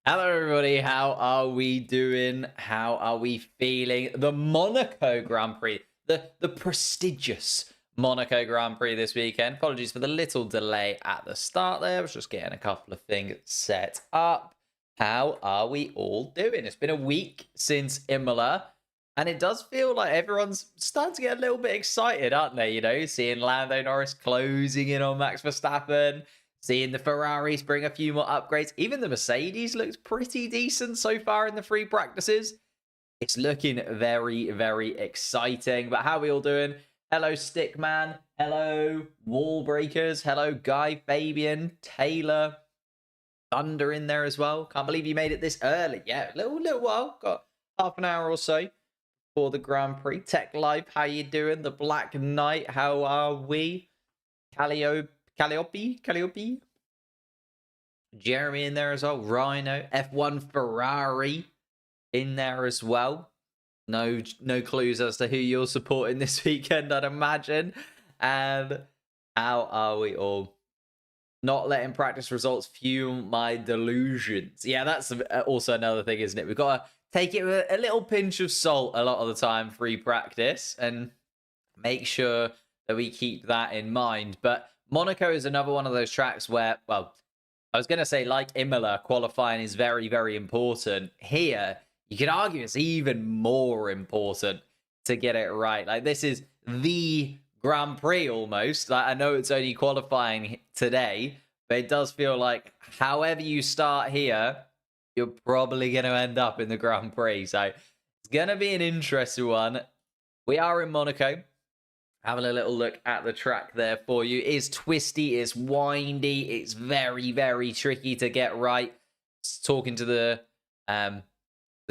Hello, everybody. How are we doing? How are we feeling? The Monaco Grand Prix, the prestigious Monaco Grand Prix this weekend. Apologies for the little delay at the start there. I was just getting a couple of things set up. How are we all doing? It's been a week since Imola, and it does feel like everyone's starting to get a little bit excited, aren't they? You know, seeing Lando Norris closing in on Max Verstappen. Seeing the Ferraris bring a few more upgrades. Even the Mercedes looks pretty decent so far in the free practices. It's looking very, very exciting. But how are we all doing? Hello, Stickman. Hello, Wall Breakers. Hello, Guy, Fabian, Taylor. Thunder in there as well. Can't believe you made it this early. Yeah, a little while. Got half an hour or so for the Grand Prix. Tech Life, how you doing? The Black Knight, how are we? Calliope, Jeremy in there as well. Rhino, F1 Ferrari in there as well. No clues as to who you're supporting this weekend, I'd imagine. And how are we all? Not letting practice results fuel my delusions. Yeah, that's also another thing, isn't it? We've got to take it with a little pinch of salt a lot of the time, free practice, and make sure that we keep that in mind. But Monaco is another one of those tracks where, well, I was going to say, like Imola, qualifying is very, very important. Here, you could argue it's even more important to get it right. Like, this is the Grand Prix almost. Like, I know it's only qualifying today, but it does feel like however you start here, you're probably going to end up in the Grand Prix. So it's going to be an interesting one. We are in Monaco. Having a little look at the track there for you. It's twisty, it's windy, it's very, very tricky to get right. Talking to the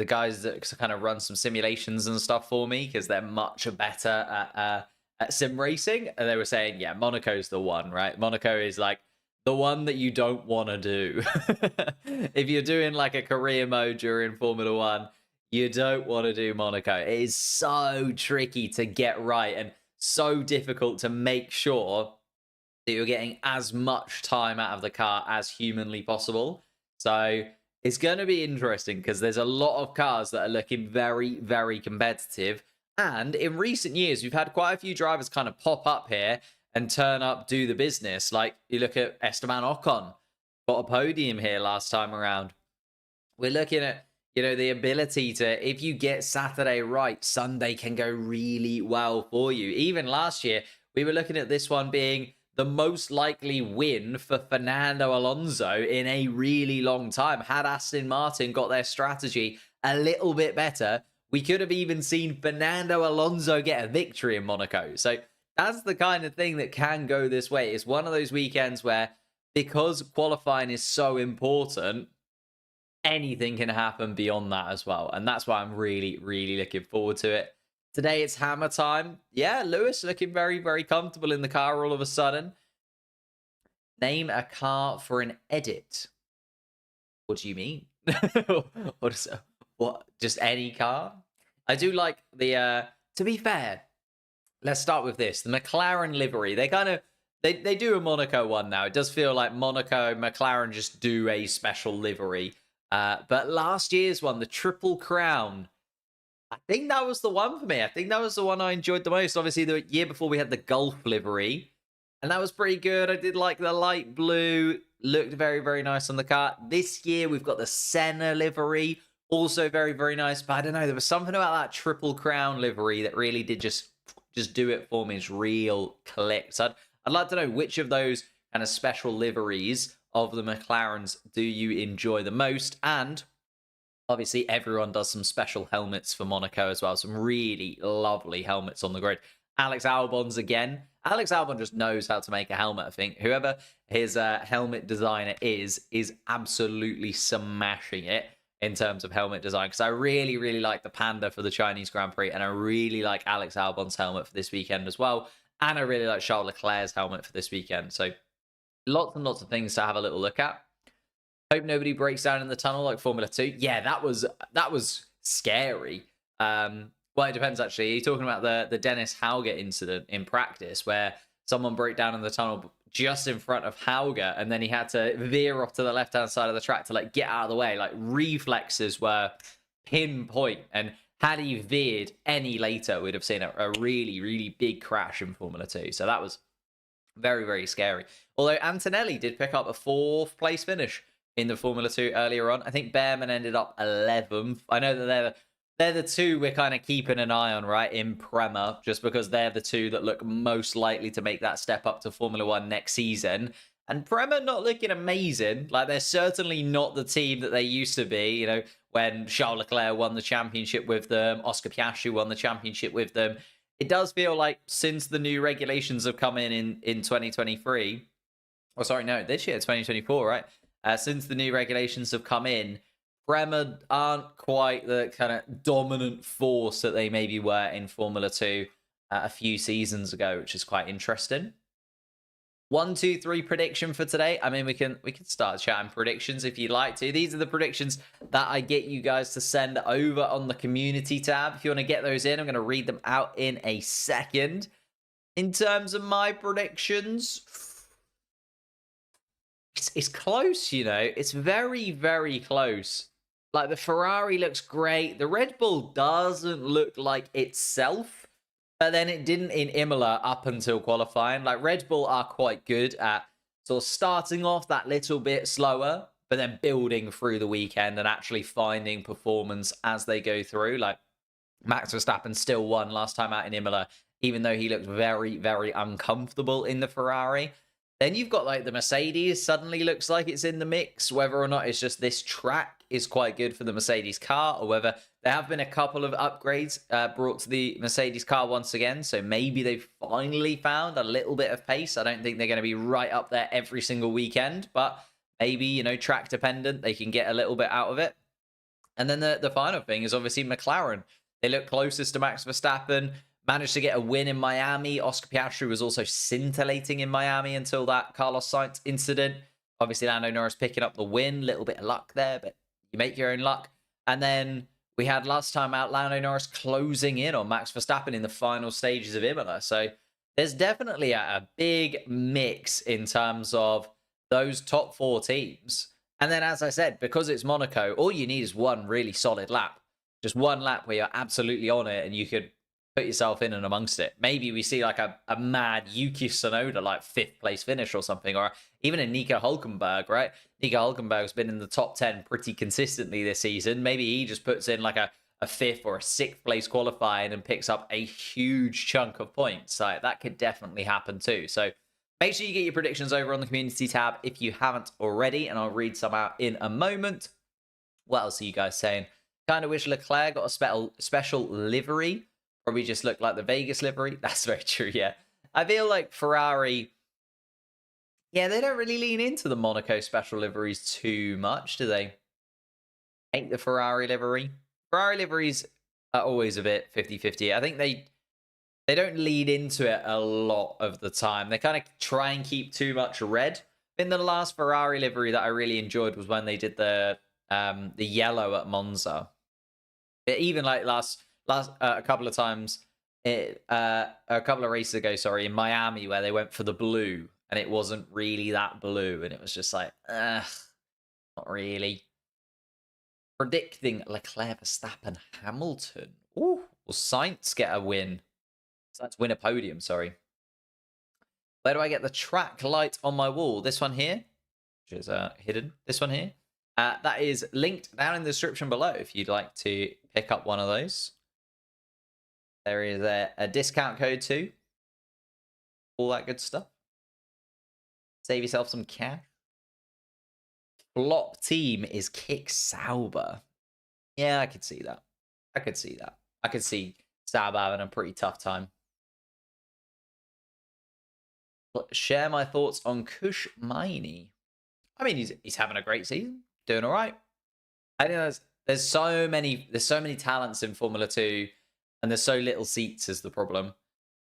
guys that kind of run some simulations and stuff for me, because they're much better at sim racing, and they were saying, yeah, Monaco's the one, right? Monaco is like the one that you don't want to do. If you're doing like a career mode during Formula One, you don't want to do Monaco. It is so tricky to get right, and so difficult to make sure that you're getting as much time out of the car as humanly possible. So it's going to be interesting because there's a lot of cars that are looking very, very competitive. And in recent years, we've had quite a few drivers kind of pop up here and turn up, do the business. Like you look at Esteban Ocon, got a podium here last time around. We're looking at, you know, the ability to, if you get Saturday right, Sunday can go really well for you. Even last year, we were looking at this one being the most likely win for Fernando Alonso in a really long time. Had Aston Martin got their strategy a little bit better, we could have even seen Fernando Alonso get a victory in Monaco. So that's the kind of thing that can go this way. It's one of those weekends where, because qualifying is so important, anything can happen beyond that as well. And that's why I'm really, really looking forward to it. Today it's hammer time. Yeah, Lewis looking very, very comfortable in the car all of a sudden. Name a car for an edit. What do you mean? What? Just any car? I do like the, to be fair, let's start with this. The McLaren livery, they kind of, they do a Monaco one now. It does feel like Monaco, McLaren just do a special livery. But last year's one, the Triple Crown, I think that was the one for me. I think that was the one I enjoyed the most. Obviously, the year before we had the Gulf livery, and that was pretty good. I did like the light blue. Looked very, very nice on the car. This year, we've got the Senna livery. Also very, very nice. But I don't know, there was something about that Triple Crown livery that really did just do it for me. It's real click. So I'd like to know which of those kind of special liveries of the McLarens do you enjoy the most. And obviously everyone does some special helmets for Monaco as well. Some really lovely helmets on the grid. Alex Albon's again. Alex Albon just knows how to make a helmet, I think. Whoever his helmet designer is absolutely smashing it in terms of helmet design. Because I really, really like the Panda for the Chinese Grand Prix. And I really like Alex Albon's helmet for this weekend as well. And I really like Charles Leclerc's helmet for this weekend. So lots and lots of things to have a little look at. Hope nobody breaks down in the tunnel like Formula 2. Yeah, that was scary. Well, it depends, actually. You're talking about the Dennis Hauger incident in practice where someone broke down in the tunnel just in front of Hauger, and then he had to veer off to the left-hand side of the track to like get out of the way. Like reflexes were pinpoint, and had he veered any later, we'd have seen a really, really big crash in Formula 2. So that was very, very scary. Although Antonelli did pick up a 4th place finish in the Formula 2 earlier on. I think Behrman ended up 11th. I know that they're the two we're kind of keeping an eye on, right, in Prema, just because they're the two that look most likely to make that step up to Formula 1 next season. And Prema not looking amazing. Like, they're certainly not the team that they used to be, you know, when Charles Leclerc won the championship with them, Oscar Piastri won the championship with them. It does feel like since the new regulations have come in 2023, or sorry, no, this year, 2024, right? Since the new regulations have come in, Prema aren't quite the kind of dominant force that they maybe were in Formula 2 a few seasons ago, which is quite interesting. 1, 2, 3 prediction for today. I mean, we can start chatting predictions if you'd like to. These are the predictions that I get you guys to send over on the community tab. If you want to get those in, I'm going to read them out in a second. In terms of my predictions, it's close, you know. It's very, very close. Like, the Ferrari looks great. The Red Bull doesn't look like itself. But then it didn't in Imola up until qualifying. Like, Red Bull are quite good at sort of starting off that little bit slower, but then building through the weekend and actually finding performance as they go through. Like, Max Verstappen still won last time out in Imola, even though he looked very, very uncomfortable in the Ferrari. Then you've got like the Mercedes suddenly looks like it's in the mix, whether or not it's just this track is quite good for the Mercedes car, or whether there have been a couple of upgrades brought to the Mercedes car once again. So maybe they've finally found a little bit of pace. I don't think they're going to be right up there every single weekend, but maybe, you know, track dependent, they can get a little bit out of it. And then the final thing is obviously McLaren. They look closest to Max Verstappen. Managed to get a win in Miami. Oscar Piastri was also scintillating in Miami until that Carlos Sainz incident. Obviously, Lando Norris picking up the win. Little bit of luck there, but you make your own luck. And then we had last time out Lando Norris closing in on Max Verstappen in the final stages of Imola. So there's definitely a big mix in terms of those top 4 teams. And then, as I said, because it's Monaco, all you need is one really solid lap. Just one lap where you're absolutely on it and you could put yourself in and amongst it. Maybe we see like a mad Yuki Tsunoda like 5th place finish or something, or even a Nico Hülkenberg, right? Nico Hülkenberg's been in the top 10 pretty consistently this season. Maybe he just puts in like a 5th or a 6th place qualifying and picks up a huge chunk of points. Like, that could definitely happen too. So make sure you get your predictions over on the community tab if you haven't already, and I'll read some out in a moment. What else are you guys saying? Kind of wish Leclerc got a special livery. Probably just looked like the Vegas livery. That's very true, yeah. I feel like Ferrari, yeah, they don't really lean into the Monaco special liveries too much, do they? Hate the Ferrari livery. Ferrari liveries are always a bit 50-50. I think they don't lead into it a lot of the time. They kind of try and keep too much red. In the last Ferrari livery that I really enjoyed was when they did the yellow at Monza. But even like last a couple of times, a couple of races ago, sorry, in Miami, where they went for the blue and it wasn't really that blue, and it was just like, not really. Predicting Leclerc, Verstappen, Hamilton. Ooh, will Sainz get a win? Sainz win a podium, sorry. Where do I get the track light on my wall? This one here, which is hidden. This one here. That is linked down in the description below if you'd like to pick up one of those. There is a discount code too. All that good stuff. Save yourself some cash. Flop team is Kick Sauber. Yeah, I could see that. I could see that. I could see Sauber having a pretty tough time. Share my thoughts on Kush Miney. I mean, he's having a great season. Doing all right. I think there's so many talents in Formula 2, and there's so little seats is the problem.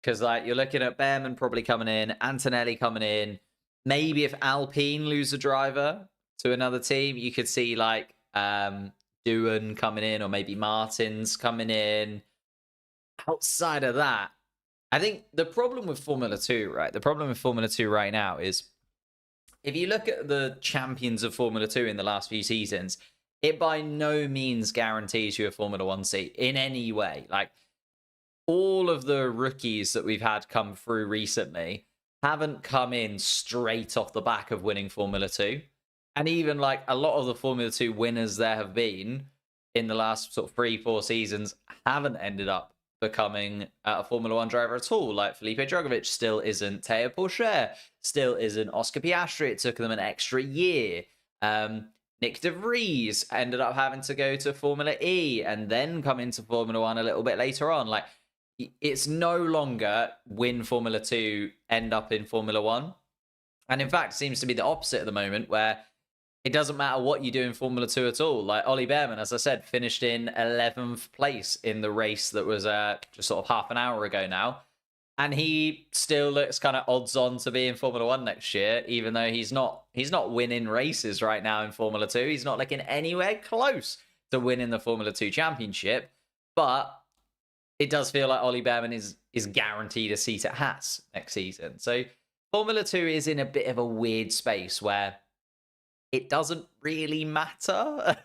Because like you're looking at Behrman probably coming in, Antonelli coming in. Maybe if Alpine lose a driver to another team, you could see like Doohan coming in, or maybe Martins coming in. Outside of that, I think the problem with Formula 2, right? The problem with Formula 2 right now is if you look at the champions of Formula 2 in the last few seasons, it by no means guarantees you a Formula 1 seat in any way. Like, all of the rookies that we've had come through recently haven't come in straight off the back of winning Formula 2. And even like a lot of the Formula 2 winners there have been in the last sort of 3-4 seasons haven't ended up becoming a Formula 1 driver at all. Like Felipe Drugovich still isn't, Teo Pourchaire still isn't, Oscar Piastri, it took them an extra year. Nick De Vries ended up having to go to Formula E and then come into Formula 1 a little bit later on. Like, it's no longer win Formula 2, end up in Formula 1. And in fact, it seems to be the opposite at the moment, where it doesn't matter what you do in Formula 2 at all. Like Ollie Behrman, as I said, finished in 11th place in the race that was just sort of half an hour ago now. And he still looks kind of odds on to be in Formula 1 next year, even though he's not winning races right now in Formula 2. He's not looking anywhere close to winning the Formula 2 championship. But it does feel like Ollie Behrman is guaranteed a seat at Haas next season. So Formula 2 is in a bit of a weird space where it doesn't really matter.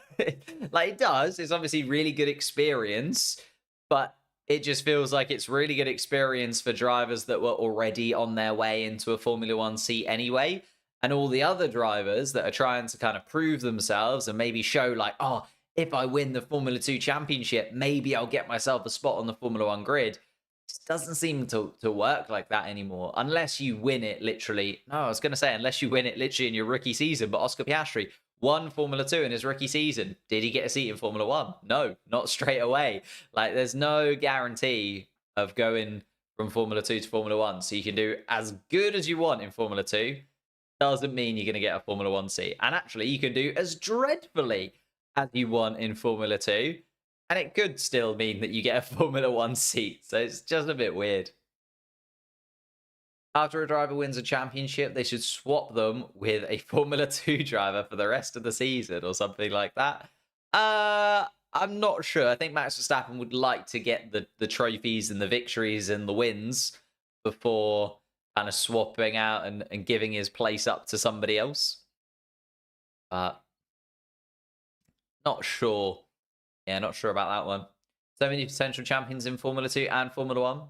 Like, it does. It's obviously really good experience, but it just feels like it's really good experience for drivers that were already on their way into a Formula 1 seat anyway. And all the other drivers that are trying to kind of prove themselves and maybe show like, oh, if I win the Formula 2 championship, maybe I'll get myself a spot on the Formula 1 grid. It doesn't seem to work like that anymore. Unless you win it literally. No, I was going to say, unless you win it literally in your rookie season. But Oscar Piastri won Formula 2 in his rookie season. Did he get a seat in Formula 1? No, not straight away. Like, there's no guarantee of going from Formula 2 to Formula 1. So you can do as good as you want in Formula 2. Doesn't mean you're going to get a Formula 1 seat. And actually, you can do as dreadfully as you want in Formula 2. And it could still mean that you get a Formula 1 seat. So it's just a bit weird. After a driver wins a championship, they should swap them with a Formula 2 driver for the rest of the season or something like that. I'm not sure. I think Max Verstappen would like to get the trophies and the victories and the wins before kind of swapping out and giving his place up to somebody else. But not sure. Yeah, not sure about that one. So many potential champions in Formula 2 and Formula 1.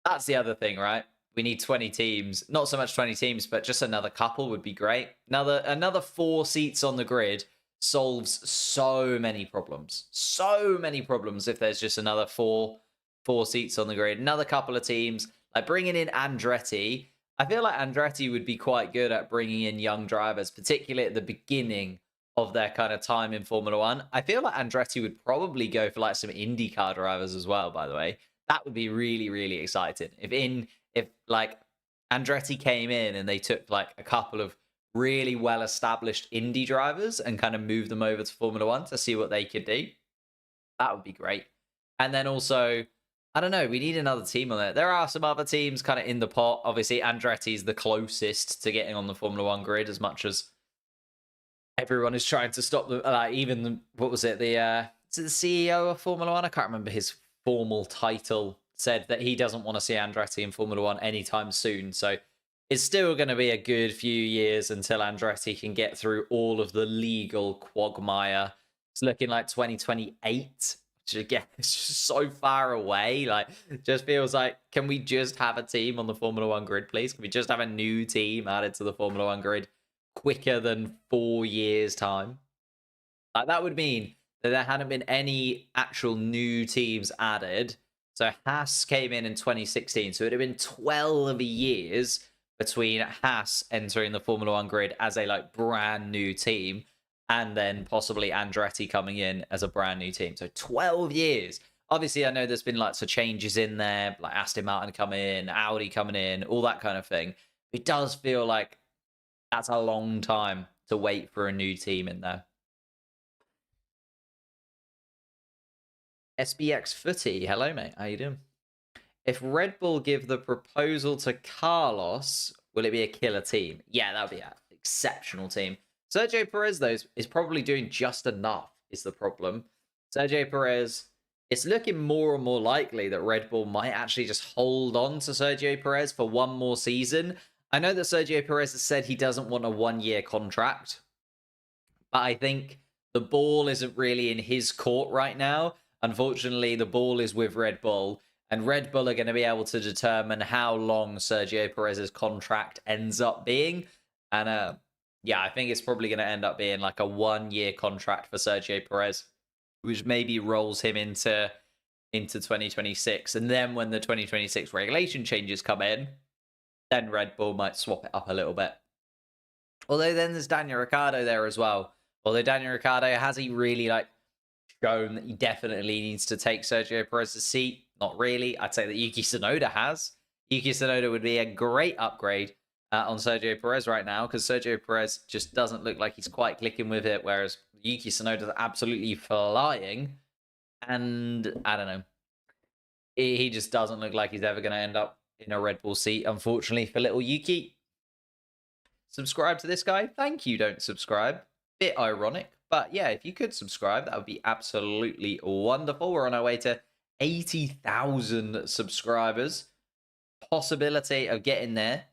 That's the other thing, right? We need 20 teams. Not so much 20 teams, but just another couple would be great. Another 4 seats on the grid solves so many problems. So many problems if there's just another four seats on the grid. Another couple of teams. Like bringing in Andretti. I feel like Andretti would be quite good at bringing in young drivers, particularly at the beginning of their kind of time in Formula 1. I feel like Andretti would probably go for like some IndyCar drivers as well, by the way. That would be really, really exciting. If like Andretti came in and they took like a couple of really well-established Indy drivers and kind of moved them over to Formula 1 to see what they could do, that would be great. And then also, I don't know, we need another team on there. There are some other teams kind of in the pot. Obviously, Andretti's the closest to getting on the Formula 1 grid, as much as everyone is trying to stop them. Even, what was it? The CEO of Formula 1? I can't remember his formal title. Said that he doesn't want to see Andretti in Formula 1 anytime soon. So it's still going to be a good few years until Andretti can get through all of the legal quagmire. It's looking like 2028, which again, it's just so far away. Like, just feels like, can we just have a team on the Formula 1 grid, please? Can we just have a new team added to the Formula 1 grid quicker than 4 years' time? Like, that would mean that there hadn't been any actual new teams added. So Haas came in 2016. So it would have been 12 years between Haas entering the Formula 1 grid as a like brand new team and then possibly Andretti coming in as a brand new team. So 12 years. Obviously, I know there's been lots of changes in there, like Aston Martin coming in, Audi coming in, all that kind of thing. It does feel like that's a long time to wait for a new team in there. SBX Footy, hello mate, how you doing? If Red Bull give the proposal to Carlos, will it be a killer team? Yeah, that would be an exceptional team. Sergio Perez, though, is probably doing just enough, is the problem. Sergio Perez it's looking more and more likely that Red Bull might actually just hold on to Sergio Perez for one more season. I know that Sergio Perez has said he doesn't want a 1-year contract, but I think the ball isn't really in his court right now. Unfortunately, the ball is with Red Bull, and Red Bull are going to be able to determine how long Sergio Perez's contract ends up being. And yeah, I think it's probably going to end up being like a 1-year contract for Sergio Perez, which maybe rolls him into 2026. And then when the 2026 regulation changes come in, then Red Bull might swap it up a little bit. Although then there's Daniel Ricciardo there as well. Although Daniel Ricciardo, has he really like shown that he definitely needs to take Sergio Perez's seat? Not really. I'd say that Yuki Tsunoda has. Yuki Tsunoda would be a great upgrade on Sergio Perez right now, because Sergio Perez just doesn't look like he's quite clicking with it, whereas Yuki Tsunoda's absolutely flying. And I don't know. He just doesn't look like he's ever going to end up in a Red Bull seat, unfortunately, for little Yuki. Subscribe to this guy. Thank you, don't subscribe. Bit ironic, but yeah, if you could subscribe, that would be absolutely wonderful. We're on our way to 80,000 subscribers. Possibility of getting there.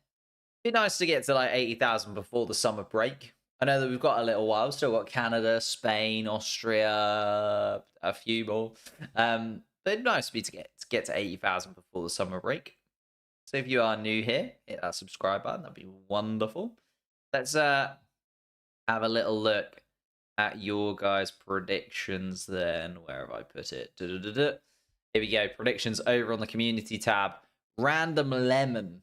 Be nice to get to like 80,000 before the summer break. I know that we've got a little while. Still got Canada, Spain, Austria, a few more. But it'd be nice to get to 80,000 before the summer break. So if you are new here, hit that subscribe button. That'd be wonderful. Let's have a little look at your guys' predictions then. Where have I put it? Here we go. Predictions over on the community tab. Random Lemon.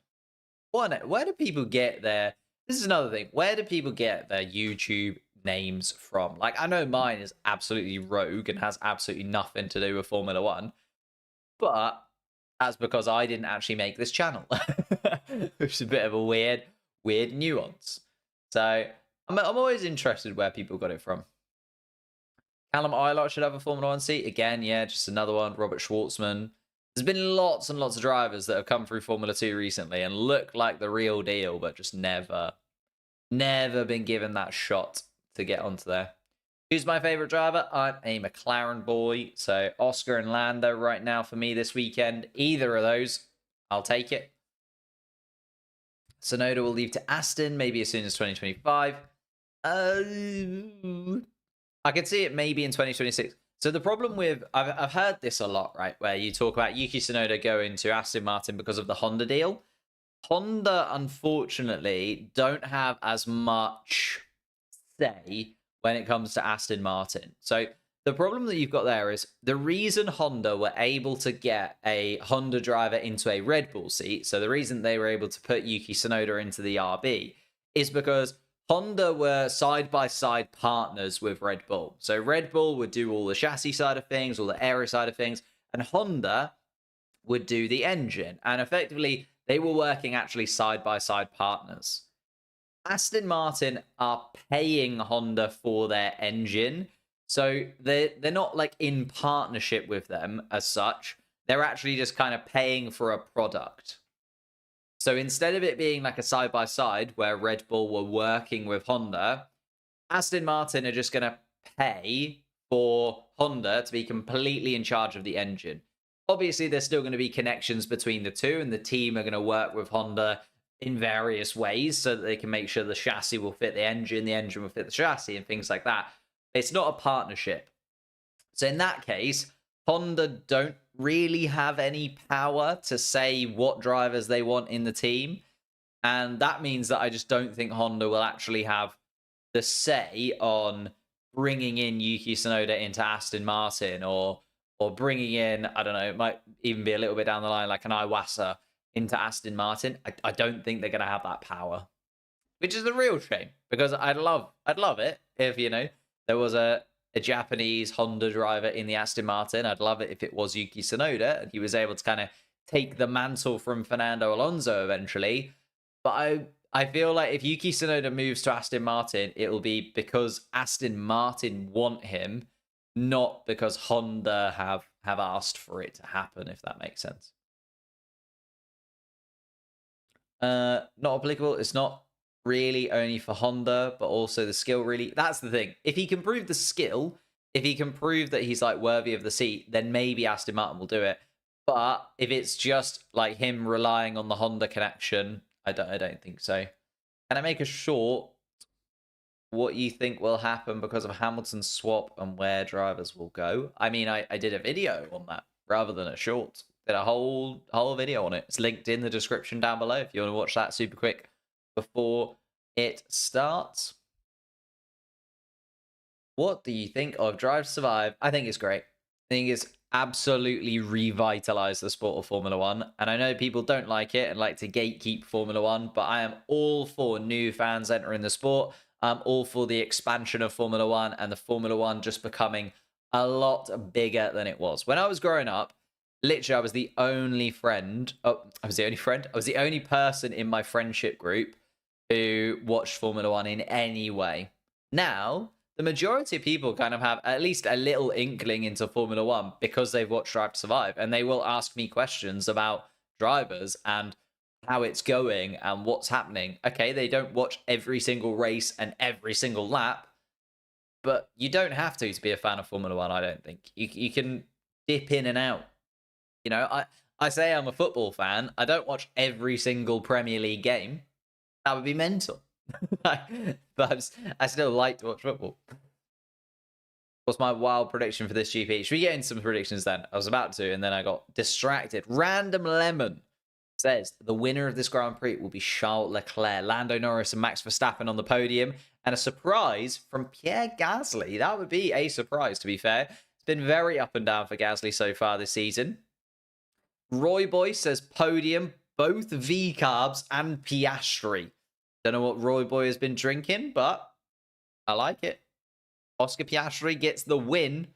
Where do people get their... This is another thing. Where do people get their YouTube names from? Like, I know mine is absolutely rogue and has absolutely nothing to do with Formula 1. But that's because I didn't actually make this channel. Which is a bit of a weird nuance. So I'm always interested where people got it from. Callum Eilert should have a Formula 1 seat. Again, yeah, just another one. Robert Schwartzman. There's been lots and lots of drivers that have come through Formula 2 recently and look like the real deal, but just never been given that shot to get onto there. Who's my favourite driver? I'm a McLaren boy. So Oscar and Lando right now for me this weekend. Either of those, I'll take it. Tsunoda will leave to Aston, maybe as soon as 2025. I could see it maybe in 2026. So the problem with... I've heard this a lot, right? Where you talk about Yuki Tsunoda going to Aston Martin because of the Honda deal. Honda, unfortunately, don't have as much say when it comes to Aston Martin. So the problem that you've got there is the reason Honda were able to get a Honda driver into a Red Bull seat, so the reason they were able to put Yuki Tsunoda into the RB, is because Honda were side-by-side partners with Red Bull. So Red Bull would do all the chassis side of things, all the aero side of things, and Honda would do the engine. And effectively, they were working actually side-by-side partners. Aston Martin are paying Honda for their engine, so they're not like in partnership with them as such. They're actually just kind of paying for a product. So instead of it being like a side-by-side where Red Bull were working with Honda, Aston Martin are just going to pay for Honda to be completely in charge of the engine. Obviously, there's still going to be connections between the two, and the team are going to work with Honda in various ways so that they can make sure the chassis will fit the engine will fit the chassis, and things like that. It's not a partnership. So in that case, Honda don't really have any power to say what drivers they want in the team. And that means that I just don't think Honda will actually have the say on bringing in Yuki Tsunoda into Aston Martin or bringing in, I don't know, it might even be a little bit down the line, like an Iwasa into Aston Martin. I don't think they're going to have that power, which is a real shame, because I'd love it if, you know, there was a Japanese Honda driver in the Aston Martin. I'd love it if it was Yuki Tsunoda and he was able to kind of take the mantle from Fernando Alonso eventually. But I feel like if Yuki Tsunoda moves to Aston Martin, it will be because Aston Martin want him, not because Honda have asked for it to happen, if that makes sense. Not applicable. It's not really only for Honda, but also the skill really. That's the thing. If he can prove the skill, if he can prove that he's like worthy of the seat, then maybe Aston Martin will do it. But if it's just like him relying on the Honda connection, I don't think so. Can I make a short? What you think will happen because of Hamilton's swap and where drivers will go? I mean, I did a video on that rather than a short. Did a whole video on it. It's linked in the description down below if you want to watch that super quick before it starts. What do you think of Drive to Survive? I think it's great. I think it's absolutely revitalized the sport of Formula One. And I know people don't like it and like to gatekeep Formula One, but I am all for new fans entering the sport. I'm all for the expansion of Formula One and the Formula One just becoming a lot bigger than it was. When I was growing up, literally, I was the only friend. Oh, I was the only friend. I was the only person in my friendship group who watched Formula One in any way. Now, the majority of people kind of have at least a little inkling into Formula One because they've watched Drive to Survive, and they will ask me questions about drivers and how it's going and what's happening. Okay, they don't watch every single race and every single lap, but you don't have to be a fan of Formula One, I don't think. You can dip in and out. You know, I say I'm a football fan. I don't watch every single Premier League game. That would be mental. But I still like to watch football. What's my wild prediction for this GP? Should we get into some predictions then? I was about to, and then I got distracted. Random Lemon says the winner of this Grand Prix will be Charles Leclerc, Lando Norris and Max Verstappen on the podium, and a surprise from Pierre Gasly. That would be a surprise, to be fair. It's been very up and down for Gasly so far this season. Roy Boy says podium, both V-Carbs and Piastri. Don't know what Roy Boy has been drinking, but I like it. Oscar Piastri gets the win.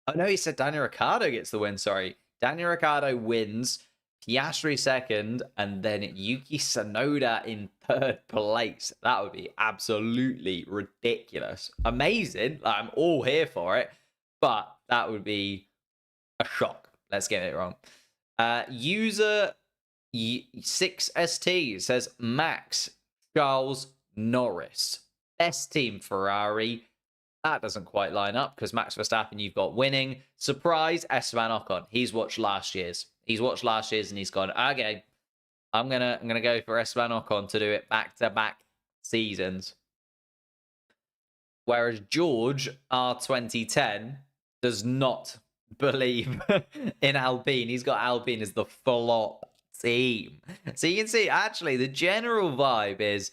Oh, no, he said Daniel Ricciardo gets the win, sorry. Daniel Ricciardo wins, Piastri second, and then Yuki Tsunoda in third place. That would be absolutely ridiculous. Amazing. Like, I'm all here for it, but that would be a shock. Let's get it wrong. User 6ST says Max, Charles, Norris. Best team Ferrari. That doesn't quite line up because Max Verstappen, you've got winning. Surprise, Esteban Ocon. He's watched last year's. And he's gone, okay, I'm gonna go for Esteban Ocon to do it back-to-back seasons. Whereas George, R2010, does not believe in Alpine. He's got Alpine as the flop team. So you can see, actually, the general vibe is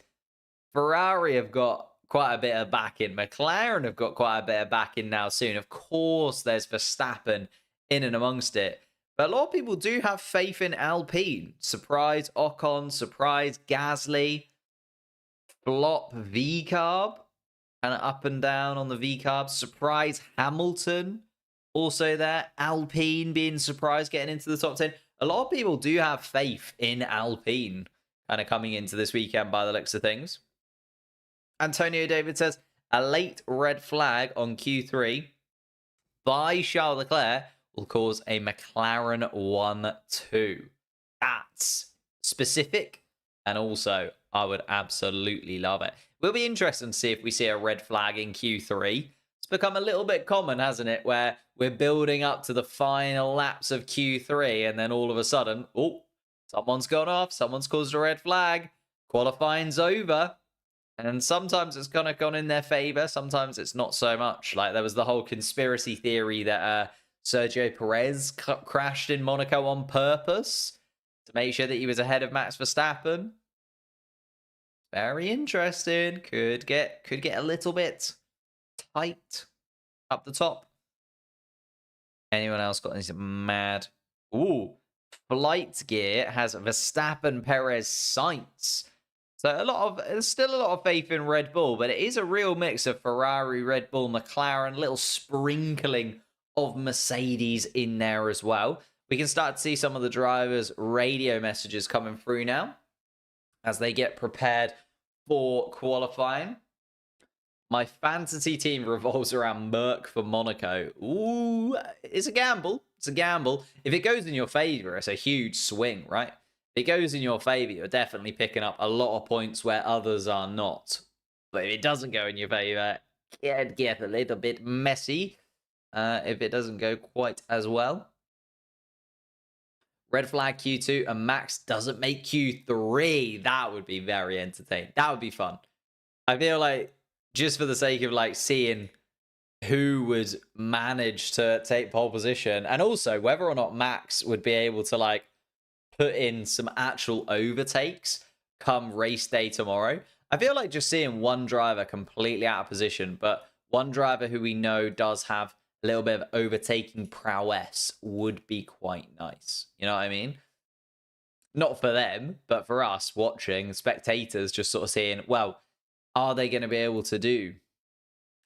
Ferrari have got quite a bit of backing. McLaren have got quite a bit of backing now soon. Of course, there's Verstappen in and amongst it. But a lot of people do have faith in Alpine. Surprise Ocon, surprise Gasly, flop V-Carb, kind of up and down on the V-Carb. Surprise Hamilton, also there. Alpine being surprised getting into the top 10. A lot of people do have faith in Alpine kind of coming into this weekend by the looks of things. Antonio David says, a late red flag on Q3 by Charles Leclerc will cause a McLaren 1-2. That's specific, and also I would absolutely love it. We'll be interested to see if we see a red flag in Q3. It's become a little bit common, hasn't it, where we're building up to the final laps of Q3, and then all of a sudden, oh, someone's gone off, someone's caused a red flag, qualifying's over. And sometimes it's kind of gone in their favor. Sometimes it's not so much. Like there was the whole conspiracy theory that Sergio Perez crashed in Monaco on purpose to make sure that he was ahead of Max Verstappen. Very interesting. Could get a little bit tight up the top. Anyone else got any mad? Ooh, Flight Gear has Verstappen, Perez, Sainz. So there's still a lot of faith in Red Bull, but it is a real mix of Ferrari, Red Bull, McLaren, little sprinkling of Mercedes in there as well. We can start to see some of the drivers' radio messages coming through now as they get prepared for qualifying. My fantasy team revolves around Merc for Monaco. Ooh, it's a gamble. It's a gamble. If it goes in your favor, it's a huge swing, right? If it goes in your favor, you're definitely picking up a lot of points where others are not. But if it doesn't go in your favor, it can get a little bit messy. if it doesn't go quite as well. Red flag Q2 and Max doesn't make Q3. That would be very entertaining. That would be fun. I feel like just for the sake of like seeing who would manage to take pole position, and also whether or not Max would be able to like put in some actual overtakes come race day tomorrow. I feel like just seeing one driver completely out of position, but one driver who we know does have a little bit of overtaking prowess would be quite nice. You know what I mean? Not for them, but for us watching, spectators just sort of seeing, well, are they going to be able to do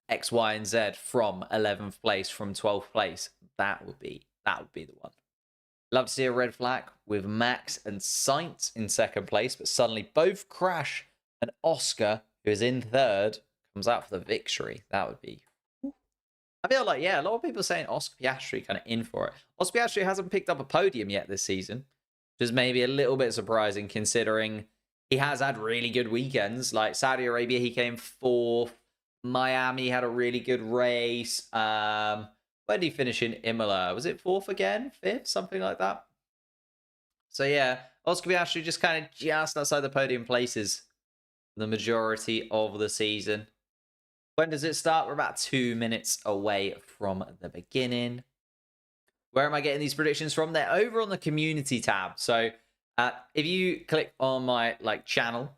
X, Y, and Z from 11th place, from 12th place? That would be the one. Love to see a red flag with Max and Sainz in second place, but suddenly both crash and Oscar, who is in third, comes out for the victory. That would be... I feel like, yeah, a lot of people are saying Oscar Piastri kind of in for it. Oscar Piastri hasn't picked up a podium yet this season, which is maybe a little bit surprising considering he has had really good weekends. Like Saudi Arabia, he came fourth. Miami had a really good race. Where did he finish in Imola? Was it fourth again? Fifth? Something like that. So yeah, Oscar Piastri just kind of just outside the podium places the majority of the season. When does it start? We're about 2 minutes away from the beginning. Where am I getting these predictions from? They're over on the community tab. So if you click on my channel,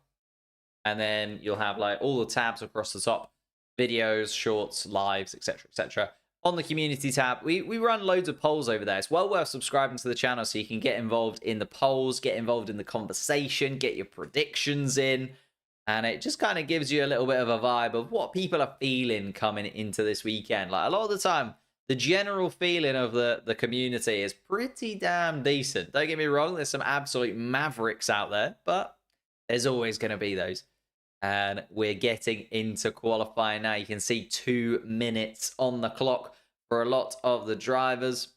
and then you'll have like all the tabs across the top, videos, shorts, lives, etc., etc. On the community tab, we run loads of polls over there. It's well worth subscribing to the channel so you can get involved in the polls, get involved in the conversation, get your predictions in. And it just kind of gives you a little bit of a vibe of what people are feeling coming into this weekend. Like a lot of the time, the general feeling of the community is pretty damn decent. Don't get me wrong, there's some absolute mavericks out there, but there's always going to be those. And we're getting into qualifying now. You can see 2 minutes on the clock for a lot of the drivers.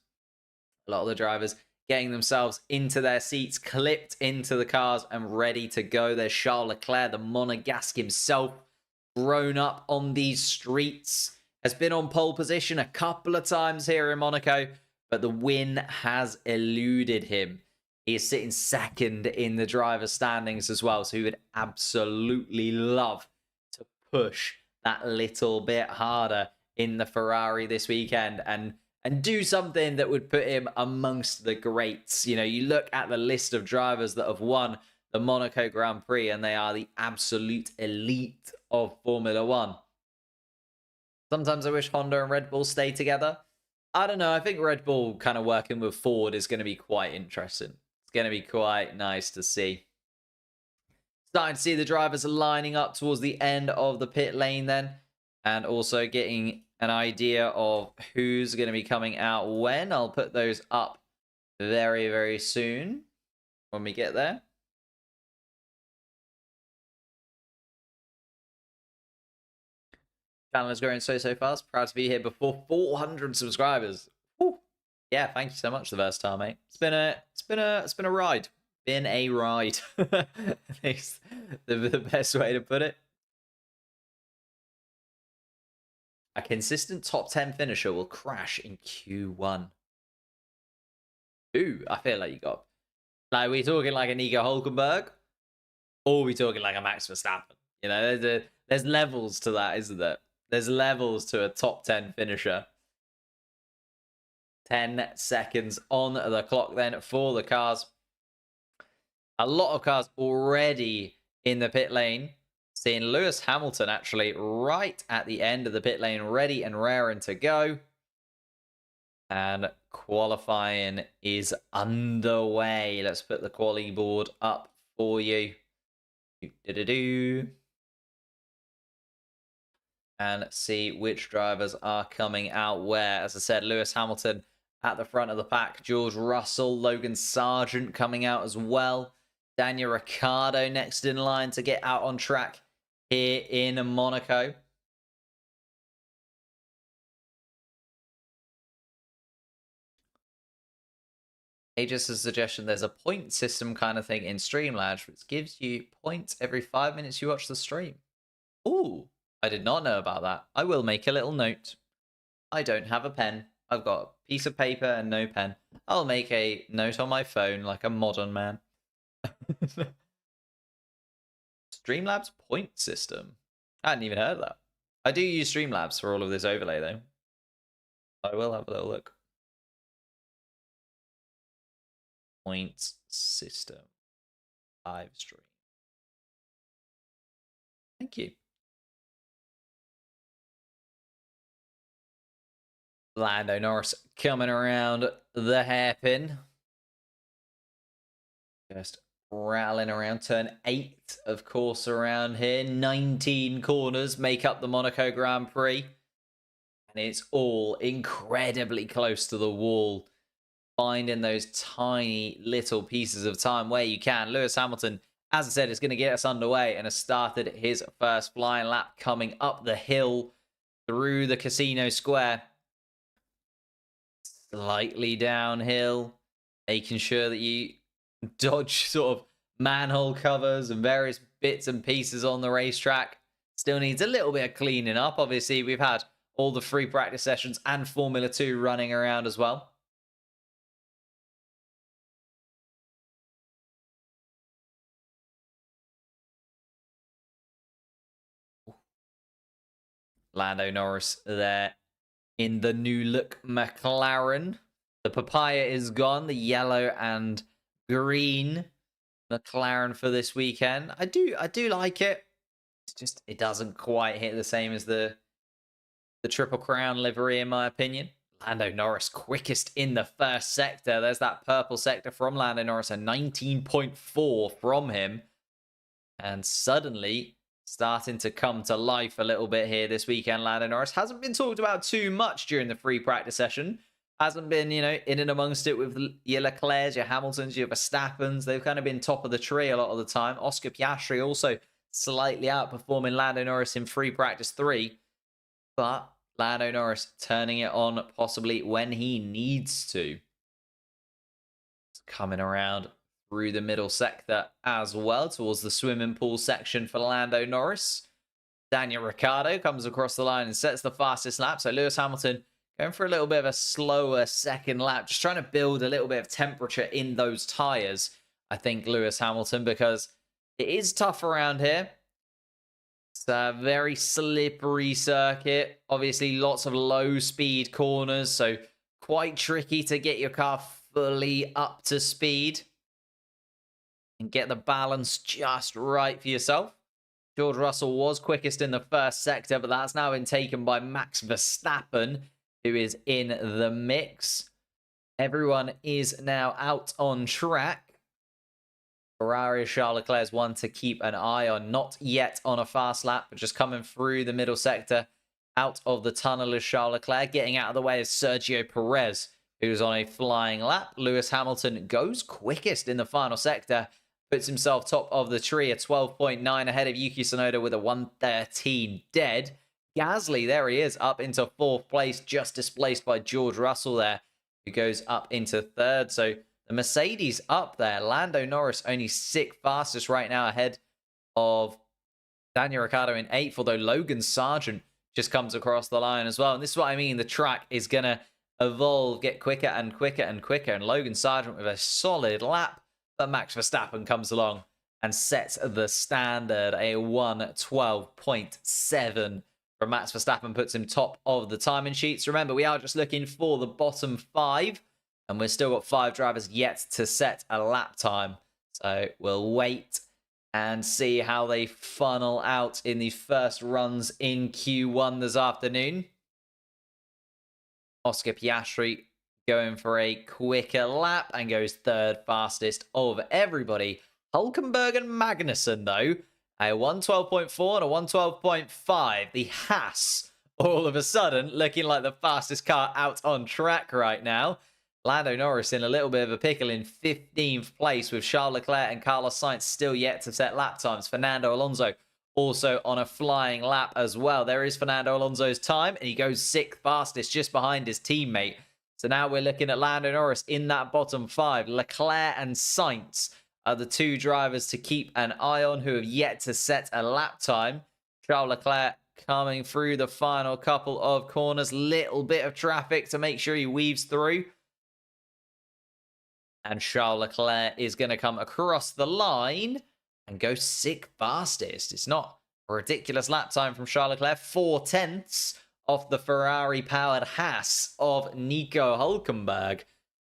A lot of the drivers getting themselves into their seats, clipped into the cars and ready to go. There's Charles Leclerc, the Monegasque himself, grown up on these streets, has been on pole position a couple of times here in Monaco, but the win has eluded him. He is sitting second in the driver's standings as well, so he would absolutely love to push that little bit harder in the Ferrari this weekend and do something that would put him amongst the greats. You know, you look at the list of drivers that have won the Monaco Grand Prix, and they are the absolute elite of Formula One. Sometimes I wish Honda and Red Bull stay together. I don't know. I think Red Bull kind of working with Ford is going to be quite interesting. It's going to be quite nice to see. Starting to see the drivers lining up towards the end of the pit lane then. And also getting an idea of who's going to be coming out when. I'll put those up very, very soon when we get there. Channel is growing so fast. Proud to be here before 400 subscribers. Woo. Yeah, thank you so much, the Versatile, mate. It's been a ride. Been a ride. It's the best way to put it. A consistent top 10 finisher will crash in Q1. Ooh, I feel like you got... Like, are we talking like a Nico Hulkenberg? Or are we talking like a Max Verstappen? You know, there's levels to that, isn't there? There's levels to a top 10 finisher. 10 seconds on the clock then for the cars. A lot of cars already in the pit lane. Seeing Lewis Hamilton actually right at the end of the pit lane, ready and raring to go. And qualifying is underway. Let's put the quali board up for you. And see which drivers are coming out where. As I said, Lewis Hamilton at the front of the pack. George Russell, Logan Sargent coming out as well. Daniel Ricciardo next in line to get out on track here in Monaco. Just a suggestion, there's a point system kind of thing in Streamlabs, which gives you points every 5 minutes you watch the stream. Ooh, I did not know about that. I will make a little note. I don't have a pen. I've got a piece of paper and no pen. I'll make a note on my phone like a modern man. Streamlabs point system. I hadn't even heard of that. I do use Streamlabs for all of this overlay, though. I will have a little look. Point system. Live stream. Thank you. Lando Norris coming around the hairpin. Just rattling around. Turn 8, of course, around here. 19 corners make up the Monaco Grand Prix. And it's all incredibly close to the wall. Finding those tiny little pieces of time where you can. Lewis Hamilton, as I said, is going to get us underway and has started his first flying lap coming up the hill through the Casino Square. Slightly downhill, making sure that you dodge sort of manhole covers and various bits and pieces on the racetrack. Still needs a little bit of cleaning up. Obviously, we've had all the free practice sessions and Formula 2 running around as well. Lando Norris there in the new look McLaren. The papaya is gone. The yellow and green McLaren for this weekend. I do like it. It's just it doesn't quite hit the same as the Triple Crown livery, in my opinion. Lando Norris quickest in the first sector. There's that purple sector from Lando Norris, a 19.4 from him. And suddenly starting to come to life a little bit here this weekend. Lando Norris hasn't been talked about too much during the free practice session. Hasn't been, in and amongst it with your Leclercs, your Hamiltons, your Verstappens. They've kind of been top of the tree a lot of the time. Oscar Piastri also slightly outperforming Lando Norris in free practice 3. But Lando Norris turning it on possibly when he needs to. It's coming around through the middle sector as well towards the swimming pool section for Lando Norris. Daniel Ricciardo comes across the line and sets the fastest lap. So Lewis Hamilton going for a little bit of a slower second lap, just trying to build a little bit of temperature in those tyres, I think, Lewis Hamilton, because it is tough around here. It's a very slippery circuit. Obviously, lots of low-speed corners, so quite tricky to get your car fully up to speed and get the balance just right for yourself. George Russell was quickest in the first sector, but that's now been taken by Max Verstappen, who is in the mix. Everyone is now out on track. Ferrari, Charles Leclerc's one to keep an eye on. Not yet on a fast lap, but just coming through the middle sector. Out of the tunnel is Charles Leclerc. Getting out of the way is Sergio Perez, who's on a flying lap. Lewis Hamilton goes quickest in the final sector. Puts himself top of the tree, a 12.9 ahead of Yuki Tsunoda with a 1:13 dead. Gasly, there he is, up into 4th place, just displaced by George Russell there, who goes up into 3rd. So the Mercedes up there. Lando Norris only 6th fastest right now ahead of Daniel Ricciardo in 8th, although Logan Sargent just comes across the line as well. And this is what I mean. The track is going to evolve, get quicker and quicker and quicker. And Logan Sargent with a solid lap. But Max Verstappen comes along and sets the standard, a 1:12.7 from Max Verstappen, puts him top of the timing sheets. Remember, we are just looking for the bottom 5, and we've still got 5 drivers yet to set a lap time. So we'll wait and see how they funnel out in these first runs in Q1 this afternoon. Oscar Piastri going for a quicker lap and goes 3rd fastest of everybody. Hulkenberg and Magnussen, though, a 1:12.4 and a 1:12.5. The Haas, all of a sudden, looking like the fastest car out on track right now. Lando Norris in a little bit of a pickle in 15th place with Charles Leclerc and Carlos Sainz still yet to set lap times. Fernando Alonso also on a flying lap as well. There is Fernando Alonso's time, and he goes 6th fastest just behind his teammate. So now we're looking at Lando Norris in that bottom 5. Leclerc and Sainz are the 2 drivers to keep an eye on who have yet to set a lap time. Charles Leclerc coming through the final couple of corners. Little bit of traffic to make sure he weaves through. And Charles Leclerc is going to come across the line and go sick fastest. It's not a ridiculous lap time from Charles Leclerc. 4/10 off the Ferrari-powered Haas of Nico Hülkenberg.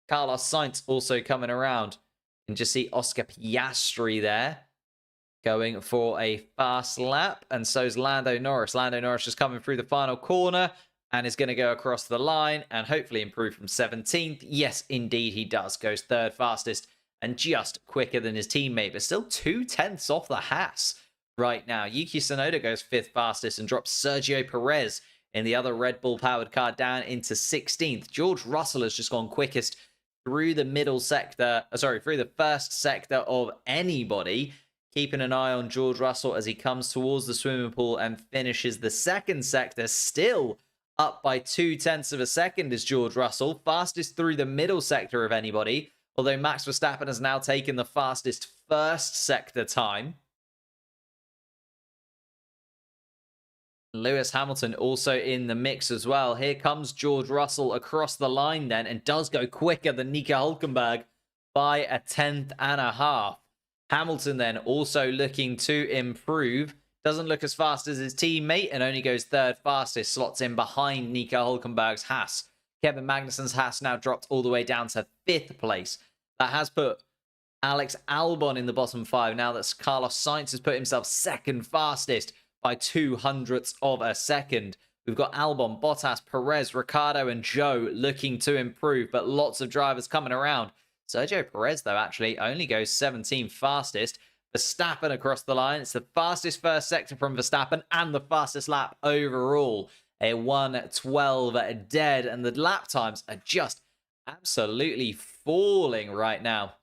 Carlos Sainz also coming around. And just see Oscar Piastri there going for a fast lap. And so is Lando Norris. Lando Norris just coming through the final corner and is going to go across the line and hopefully improve from 17th. Yes, indeed he does. Goes third fastest and just quicker than his teammate, but still 2/10 off the Haas right now. Yuki Tsunoda goes 5th fastest and drops Sergio Perez in the other Red Bull powered car down into 16th. George Russell has just gone quickest through the middle sector, through the first sector of anybody. Keeping an eye on George Russell as he comes towards the swimming pool and finishes the second sector. Still up by 2/10 of a second is George Russell. Fastest through the middle sector of anybody. Although Max Verstappen has now taken the fastest first sector time. Lewis Hamilton also in the mix as well. Here comes George Russell across the line then and does go quicker than Nico Hülkenberg by a 1/10 and a half. Hamilton then also looking to improve. Doesn't look as fast as his teammate and only goes third fastest. Slots in behind Nico Hülkenberg's Haas. Kevin Magnussen's Haas now dropped all the way down to 5th place. That has put Alex Albon in the bottom 5. Now that Carlos Sainz has put himself second fastest by 0.02 of a second. We've got Albon, Bottas, Perez, Ricciardo and Joe looking to improve, but lots of drivers coming around. Sergio Perez, though, actually only goes 17th fastest. Verstappen across the line. It's the fastest first sector from Verstappen and the fastest lap overall. A 1:12 dead, and the lap times are just absolutely falling right now.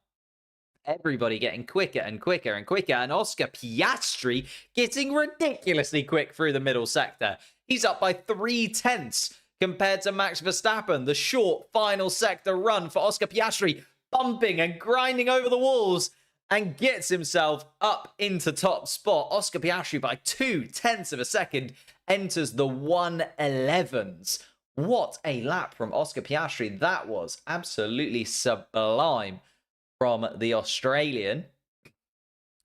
Everybody getting quicker and quicker and quicker, and Oscar Piastri getting ridiculously quick through the middle sector. He's up by 3/10 compared to Max Verstappen. The short final sector run for Oscar Piastri, bumping and grinding over the walls, and gets himself up into top spot. Oscar Piastri by 2/10 of a second enters the 1:11s. What a lap from Oscar Piastri. That was absolutely sublime from the Australian.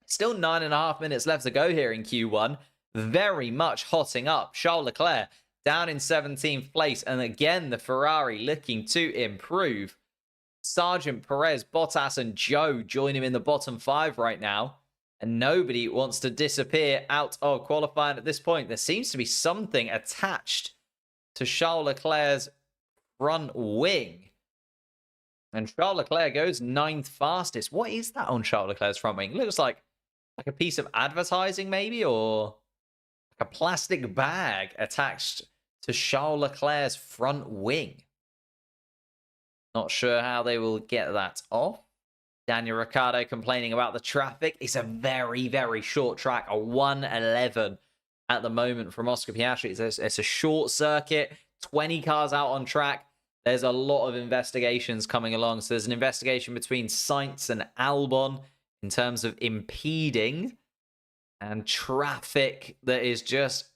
Still 9.5 minutes left to go here in Q1. Very much hotting up. Charles Leclerc down in 17th place. And again, the Ferrari looking to improve. Sargent, Perez, Bottas and Joe join him in the bottom 5 right now. And nobody wants to disappear out of qualifying at this point. There seems to be something attached to Charles Leclerc's front wing. And Charles Leclerc goes 9th fastest. What is that on Charles Leclerc's front wing? It looks like a piece of advertising maybe, or like a plastic bag attached to Charles Leclerc's front wing. Not sure how they will get that off. Daniel Ricciardo complaining about the traffic. It's a very, very short track. A 1:11 at the moment from Oscar Piastri. It's a short circuit. 20 cars out on track. There's a lot of investigations coming along. So there's an investigation between Sainz and Albon in terms of impeding and traffic that is just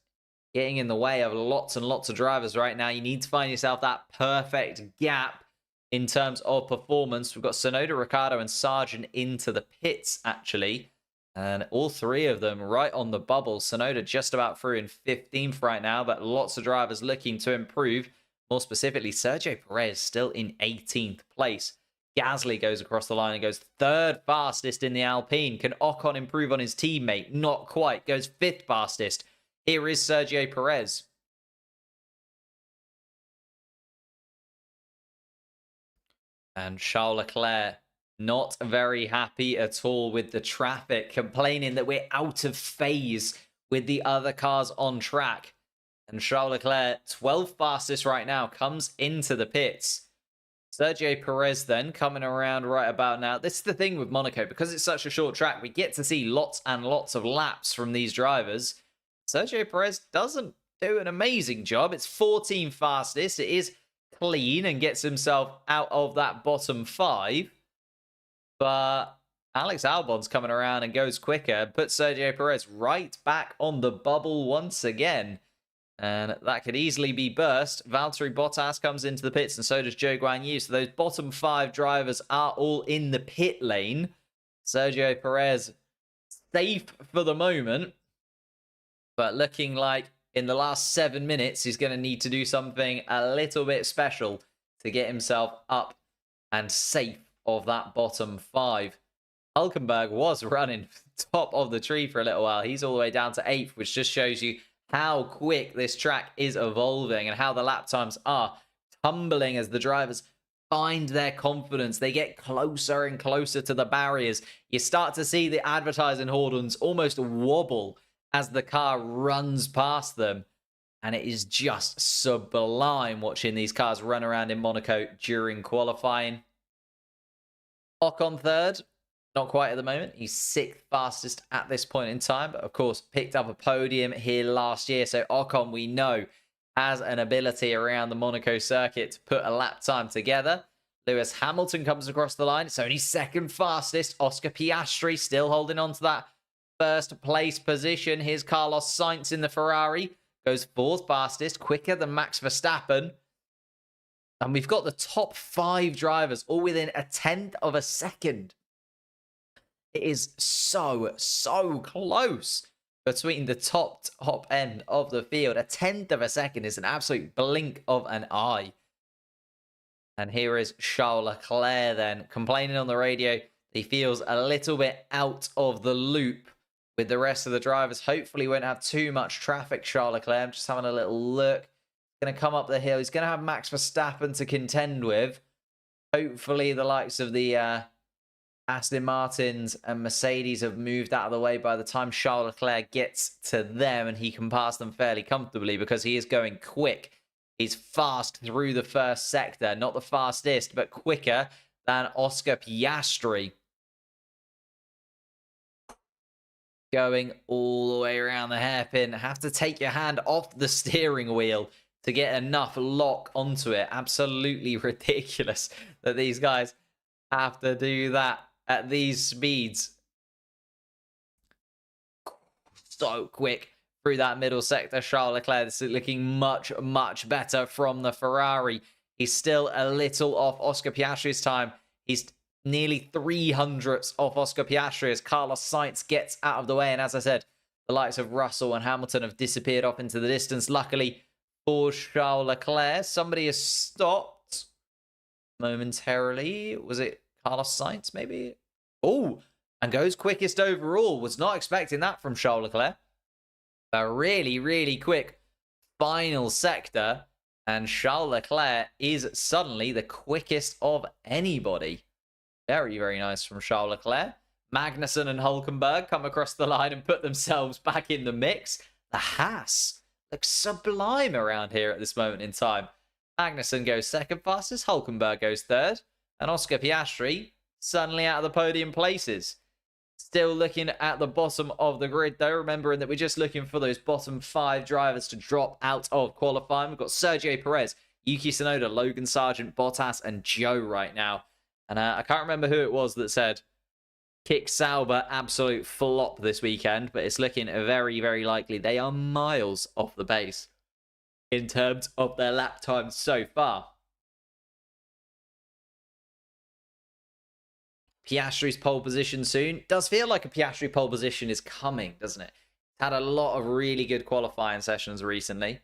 getting in the way of lots and lots of drivers right now. You need to find yourself that perfect gap in terms of performance. We've got Tsunoda, Ricciardo and Sargent into the pits, actually. And all three of them right on the bubble. Tsunoda just about through in 15th right now, but lots of drivers looking to improve. More specifically, Sergio Perez still in 18th place. Gasly goes across the line and goes 3rd fastest in the Alpine. Can Ocon improve on his teammate? Not quite. Goes 5th fastest. Here is Sergio Perez. And Charles Leclerc not very happy at all with the traffic, complaining that we're out of phase with the other cars on track. And Charles Leclerc, 12th fastest right now, comes into the pits. Sergio Perez then coming around right about now. This is the thing with Monaco. Because it's such a short track, we get to see lots and lots of laps from these drivers. Sergio Perez doesn't do an amazing job. It's 14th fastest. It is clean and gets himself out of that bottom 5. But Alex Albon's coming around and goes quicker. Puts Sergio Perez right back on the bubble once again. And that could easily be burst. Valtteri Bottas comes into the pits, and so does Zhou Guanyu. So those bottom 5 drivers are all in the pit lane. Sergio Perez safe for the moment, but looking like in the last 7 minutes, he's going to need to do something a little bit special to get himself up and safe of that bottom 5. Hulkenberg was running top of the tree for a little while. He's all the way down to 8th, which just shows you how quick this track is evolving and how the lap times are tumbling as the drivers find their confidence. They get closer and closer to the barriers. You start to see the advertising horns almost wobble as the car runs past them. And it is just sublime watching these cars run around in Monaco during qualifying. Ocon third. Not quite at the moment. He's 6th fastest at this point in time. But of course, picked up a podium here last year. So Ocon, we know, has an ability around the Monaco circuit to put a lap time together. Lewis Hamilton comes across the line. It's only 2nd fastest. Oscar Piastri still holding on to that 1st place position. Here's Carlos Sainz in the Ferrari. Goes 4th fastest. Quicker than Max Verstappen. And we've got the top 5 drivers all within a 1/10 of a second. It is so close between the top end of the field. A 1/10 of a second is an absolute blink of an eye. And here is Charles Leclerc then, complaining on the radio. He feels a little bit out of the loop with the rest of the drivers. Hopefully won't have too much traffic, Charles Leclerc. I'm just having a little look. He's going to come up the hill. He's going to have Max Verstappen to contend with. Hopefully the likes of the Aston Martins and Mercedes have moved out of the way by the time Charles Leclerc gets to them, and he can pass them fairly comfortably because he is going quick. He's fast through the 1st sector. Not the fastest, but quicker than Oscar Piastri. Going all the way around the hairpin. Have to take your hand off the steering wheel to get enough lock onto it. Absolutely ridiculous that these guys have to do that at these speeds. So quick through that middle sector. Charles Leclerc, this is looking much better from the Ferrari. He's still a little off Oscar Piastri's time. He's nearly 300ths off Oscar Piastri as Carlos Sainz gets out of the way. And as I said, the likes of Russell and Hamilton have disappeared off into the distance. Luckily for Charles Leclerc, somebody has stopped momentarily. Was it Carlos Sainz, maybe? Oh, and goes quickest overall. Was not expecting that from Charles Leclerc. A really quick final sector. And Charles Leclerc is suddenly the quickest of anybody. Very nice from Charles Leclerc. Magnussen and Hulkenberg come across the line and put themselves back in the mix. The Haas looks sublime around here at this moment in time. Magnussen goes 2nd fastest. Hulkenberg goes 3rd. And Oscar Piastri suddenly out of the podium places. Still looking at the bottom of the grid though, remembering that we're just looking for those bottom 5 drivers to drop out of qualifying. We've got Sergio Perez, Yuki Tsunoda, Logan Sargent, Bottas, and Joe right now. And I can't remember who it was that said Kick Sauber absolute flop this weekend, but it's looking very likely. They are miles off the pace in terms of their lap time so far. Piastri's pole position soon. Does feel like a Piastri pole position is coming, doesn't it? Had a lot of really good qualifying sessions recently.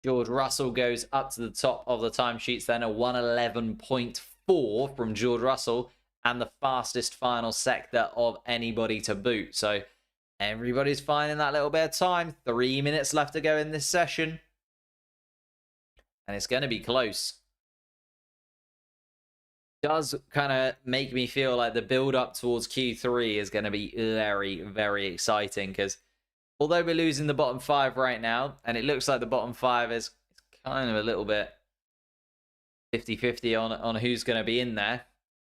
George Russell goes up to the top of the timesheets then, a 111.4 from George Russell, and the fastest final sector of anybody to boot. So everybody's finding that little bit of time. 3 minutes left to go in this session. And it's going to be close. Does kind of make me feel like the build up towards Q3 is going to be very exciting, because although we're losing the bottom 5 right now, and it looks like the bottom 5 is kind of a little bit 50-50 on who's going to be in there,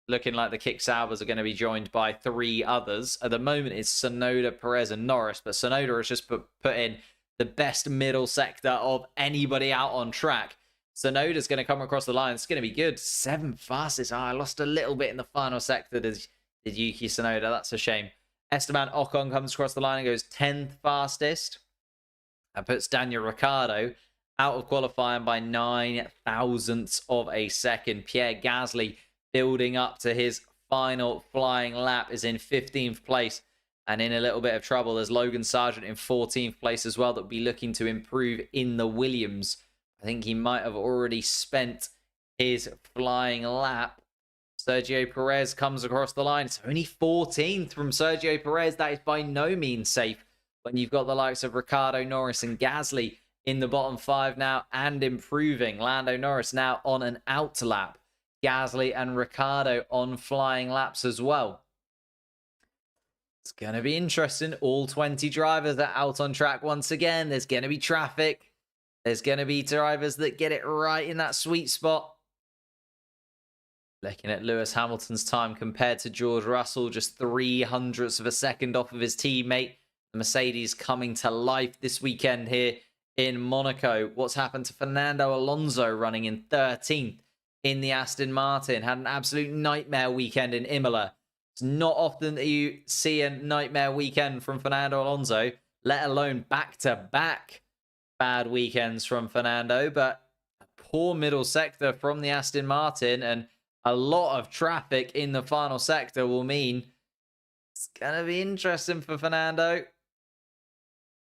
looking like the Kick Saubers are going to be joined by 3 others. At the moment it's Tsunoda, Perez and Norris, but Tsunoda has just put in the best middle sector of anybody out on track. Tsunoda's going to come across the line. It's going to be good. 7th fastest. I lost a little bit in the final sector. Did Yuki Tsunoda. That's a shame. Esteban Ocon comes across the line and goes 10th fastest. That puts Daniel Ricciardo out of qualifying by 9 thousandths of a second. Pierre Gasly, building up to his final flying lap, is in 15th place and in a little bit of trouble. There's Logan Sargent in 14th place as well that will be looking to improve in the Williams. I think he might have already spent his flying lap. Sergio Perez comes across the line. It's only 14th from Sergio Perez. That is by no means safe when you've got the likes of Ricciardo, Norris and Gasly in the bottom 5 now and improving. Lando Norris now on an out lap. Gasly and Ricciardo on flying laps as well. It's going to be interesting. All 20 drivers are out on track once again. There's going to be traffic. There's going to be drivers that get it right in that sweet spot. Looking at Lewis Hamilton's time compared to George Russell, just 300ths of a second off of his teammate. The Mercedes coming to life this weekend here in Monaco. What's happened to Fernando Alonso running in 13th in the Aston Martin? Had an absolute nightmare weekend in Imola. It's not often that you see a nightmare weekend from Fernando Alonso, let alone back-to-back bad weekends from Fernando. But a poor middle sector from the Aston Martin and a lot of traffic in the final sector will mean it's going to be interesting for Fernando.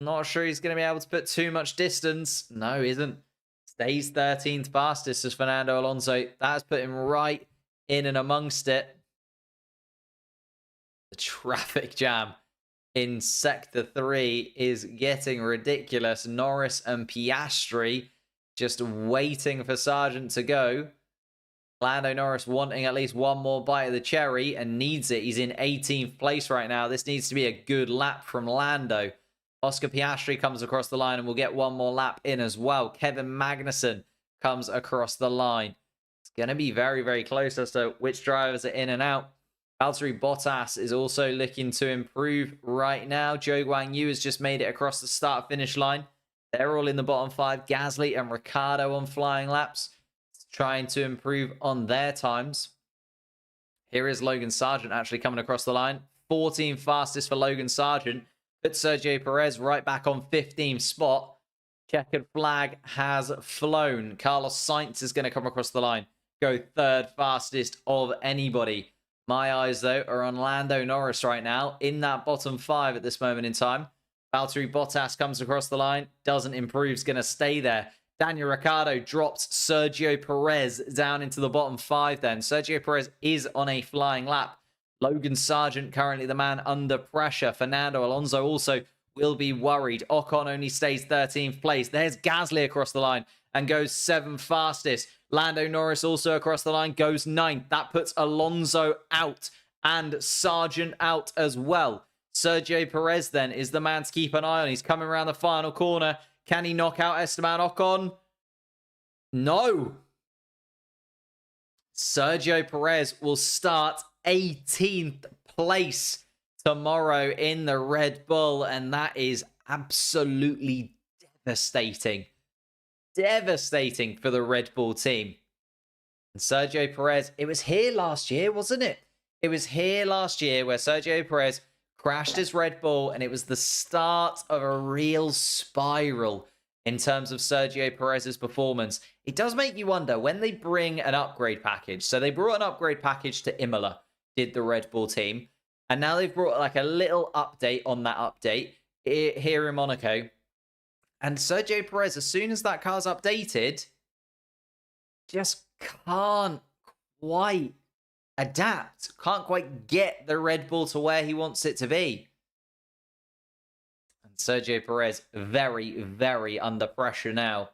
Not sure he's going to be able to put too much distance. No, he isn't. Stays 13th fastest as Fernando Alonso. That's put him right in and amongst it. The traffic jam in Sector 3 is getting ridiculous. Norris and Piastri just waiting for Sargent to go. Lando Norris wanting at least one more bite of the cherry and needs it. He's in 18th place right now. This needs to be a good lap from Lando. Oscar Piastri comes across the line and will get one more lap in as well. Kevin Magnussen comes across the line. It's going to be very, very close as to which drivers are in and out. Valtteri Bottas is also looking to improve right now. Zhou Guanyu has just made it across the start-finish line. They're all in the bottom 5. Gasly and Ricciardo on flying laps, trying to improve on their times. Here is Logan Sargent actually coming across the line. 14th fastest for Logan Sargent. But Sergio Perez right back on 15th spot. Checkered flag has flown. Carlos Sainz is going to come across the line. Go 3rd fastest of anybody. My eyes, though, are on Lando Norris right now in that bottom 5 at this moment in time. Valtteri Bottas comes across the line. Doesn't improve. Is going to stay there. Daniel Ricciardo drops Sergio Perez down into the bottom 5 then. Sergio Perez is on a flying lap. Logan Sargent currently the man under pressure. Fernando Alonso also will be worried. Ocon only stays 13th place. There's Gasly across the line and goes 7th fastest. Lando Norris also across the line goes 9th. That puts Alonso out and Sargent out as well. Sergio Perez then is the man to keep an eye on. He's coming around the final corner. Can he knock out Esteban Ocon? No. Sergio Perez will start 18th place tomorrow in the Red Bull, and that is absolutely devastating. Devastating for the Red Bull team. And Sergio Perez, it was here last year, wasn't it? It was here last year where Sergio Perez crashed his Red Bull, and it was the start of a real spiral in terms of Sergio Perez's performance. It does make you wonder when they bring an upgrade package. So they brought an upgrade package to Imola, did the Red Bull team. And now they've brought like a little update on that update here in Monaco. And Sergio Perez, as soon as that car's updated, just can't quite adapt. Can't quite get the Red Bull to where he wants it to be. And Sergio Perez, very, very under pressure now.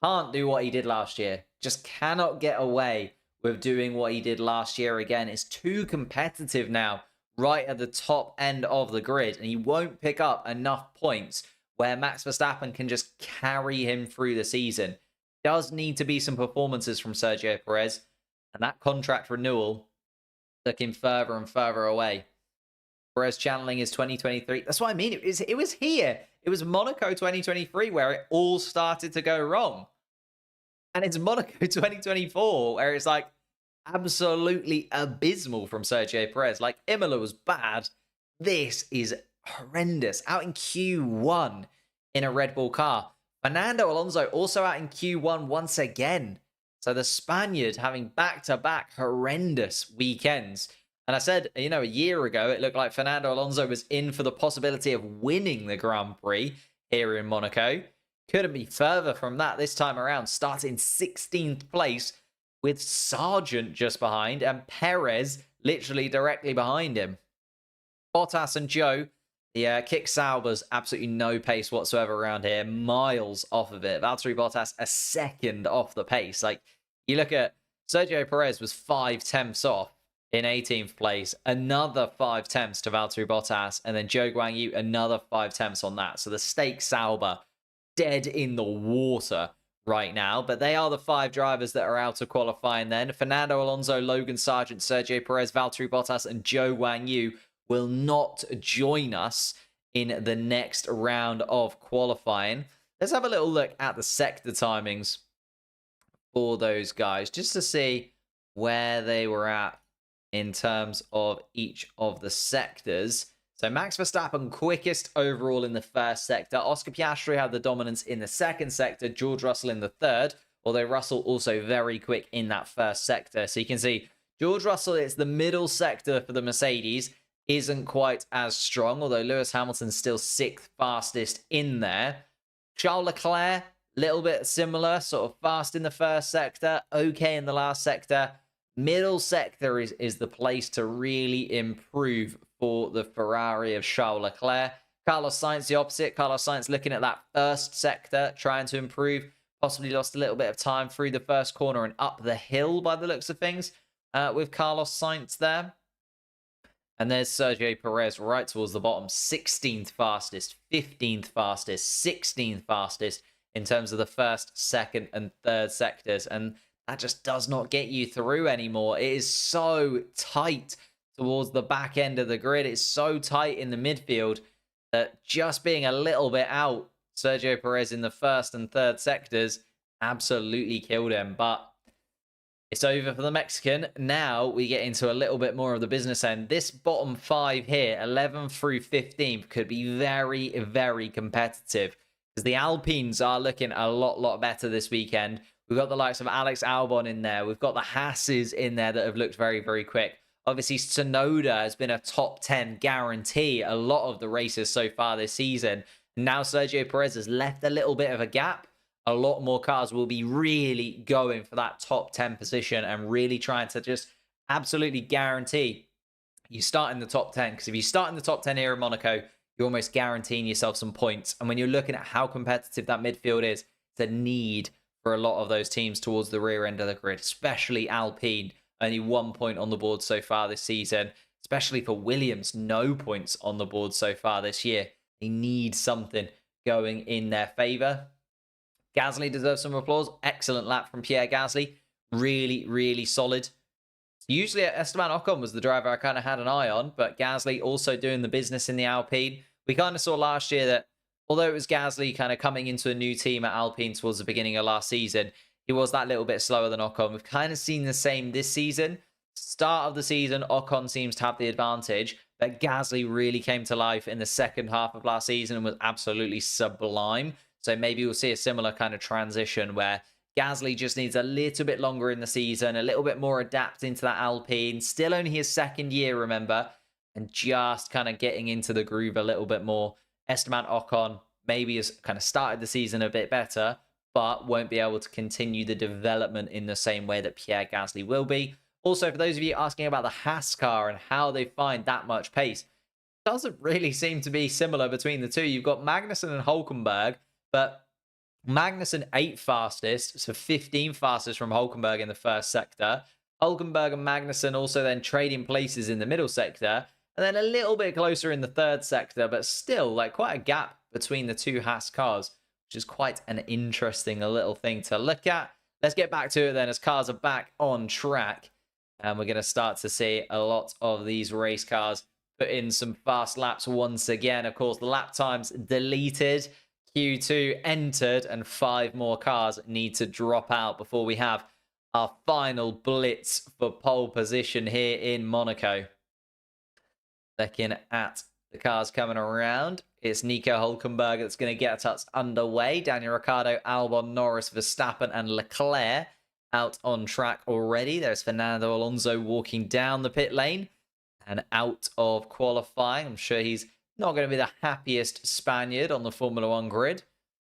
Can't do what he did last year. Just cannot get away with doing what he did last year again. It's too competitive now, right at the top end of the grid. And he won't pick up enough points where Max Verstappen can just carry him through the season. Does need to be some performances from Sergio Perez. And that contract renewal looking further and further away. Perez channeling his 2023. That's what I mean. It was here. It was Monaco 2023 where it all started to go wrong. And it's Monaco 2024 where it's like absolutely abysmal from Sergio Perez. Like Imola was bad. This is horrendous. Out in Q1, in a Red Bull car. Fernando Alonso also out in Q1 once again. So the Spaniard having back-to-back horrendous weekends. And I said, a year ago, it looked like Fernando Alonso was in for the possibility of winning the Grand Prix here in Monaco. Couldn't be further from that this time around, starting 16th place with Sargent just behind and Perez literally directly behind him. Bottas and Joe, the kick Saubers, absolutely no pace whatsoever around here, miles off of it. Valtteri Bottas a second off the pace. Like, you look at Sergio Perez was 5/10 off in 18th place, another 5/10 to Valtteri Bottas, and then Zhou Guanyu another 5/10 on that. So the stake Sauber dead in the water right now, but they are the 5 drivers that are out of qualifying then. Fernando Alonso, Logan Sargent, Sergio Perez, Valtteri Bottas, and Zhou Guanyu will not join us in the next round of qualifying. Let's have a little look at the sector timings for those guys, just to see where they were at in terms of each of the sectors. So Max Verstappen quickest overall in the first sector. Oscar Piastri had the dominance in the second sector. George Russell in the third, although Russell also very quick in that first sector. So you can see George Russell, it's the middle sector for the Mercedes, isn't quite as strong, although Lewis Hamilton's still 6th fastest in there. Charles Leclerc, little bit similar, sort of fast in the first sector, okay in the last sector. Middle sector is the place to really improve for the Ferrari of Charles Leclerc. Carlos Sainz, the opposite. Carlos Sainz looking at that first sector, trying to improve. Possibly lost a little bit of time through the first corner and up the hill by the looks of things with Carlos Sainz there. And there's Sergio Perez right towards the bottom. 16th fastest, 15th fastest, 16th fastest in terms of the first, second, and third sectors. And that just does not get you through anymore. It is so tight towards the back end of the grid. It's so tight in the midfield that just being a little bit out, Sergio Perez in the first and third sectors absolutely killed him. But it's over for the Mexican. Now we get into a little bit more of the business end. This bottom 5 here, 11 through 15, could be very, very competitive because the Alpines are looking a lot better this weekend. We've got the likes of Alex Albon in there. We've got the Hasses in there that have looked very, very quick. Obviously, Tsunoda has been a top 10 guarantee a lot of the races so far this season. Now Sergio Perez has left a little bit of a gap. A lot more cars will be really going for that top 10 position and really trying to just absolutely guarantee you start in the top 10. Because if you start in the top 10 here in Monaco, you're almost guaranteeing yourself some points. And when you're looking at how competitive that midfield is, it's a need for a lot of those teams towards the rear end of the grid, especially Alpine. Only 1 point on the board so far this season, especially for Williams, no points on the board so far this year. They need something going in their favour. Gasly deserves some applause. Excellent lap from Pierre Gasly. Really, really solid. Usually Esteban Ocon was the driver I kind of had an eye on, but Gasly also doing the business in the Alpine. We kind of saw last year that although it was Gasly kind of coming into a new team at Alpine towards the beginning of last season, he was that little bit slower than Ocon. We've kind of seen the same this season. Start of the season, Ocon seems to have the advantage, but Gasly really came to life in the second half of last season and was absolutely sublime. So maybe we'll see a similar kind of transition where Gasly just needs a little bit longer in the season, a little bit more adapting to that Alpine. Still only his second year, remember, and just kind of getting into the groove a little bit more. Esteban Ocon maybe has kind of started the season a bit better, but won't be able to continue the development in the same way that Pierre Gasly will be. Also, for those of you asking about the Haas car and how they find that much pace, it doesn't really seem to be similar between the two. You've got Magnussen and Hulkenberg, but Magnussen 8th fastest, so 15th fastest from Hulkenberg in the first sector. Hulkenberg and Magnussen also then trading places in the middle sector, and then a little bit closer in the third sector, but still like quite a gap between the two Haas cars, which is quite an interesting little thing to look at. Let's get back to it then as cars are back on track, and we're going to start to see a lot of these race cars put in some fast laps once again. Of course, the lap times deleted. Q2 entered and 5 more cars need to drop out before we have our final blitz for pole position here in Monaco. Looking at the cars coming around. It's Nico Hulkenberg that's going to get us underway. Daniel Ricciardo, Albon, Norris, Verstappen, and Leclerc out on track already. There's Fernando Alonso walking down the pit lane and out of qualifying. I'm sure he's not going to be the happiest Spaniard on the Formula One grid,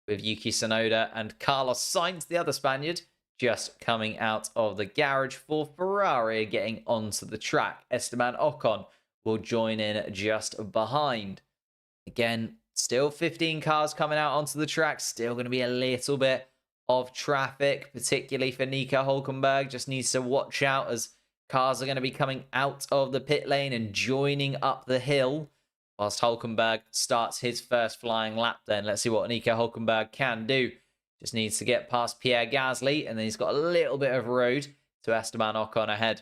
with Yuki Tsunoda and Carlos Sainz, the other Spaniard, just coming out of the garage for Ferrari, getting onto the track. Esteban Ocon will join in just behind. Again, still 15 cars coming out onto the track. Still going to be a little bit of traffic, particularly for Nico Hulkenberg. Just needs to watch out as cars are going to be coming out of the pit lane and joining up the hill, whilst Hulkenberg starts his first flying lap then. Let's see what Nico Hulkenberg can do. Just needs to get past Pierre Gasly, and then he's got a little bit of road to Esteban Ocon ahead.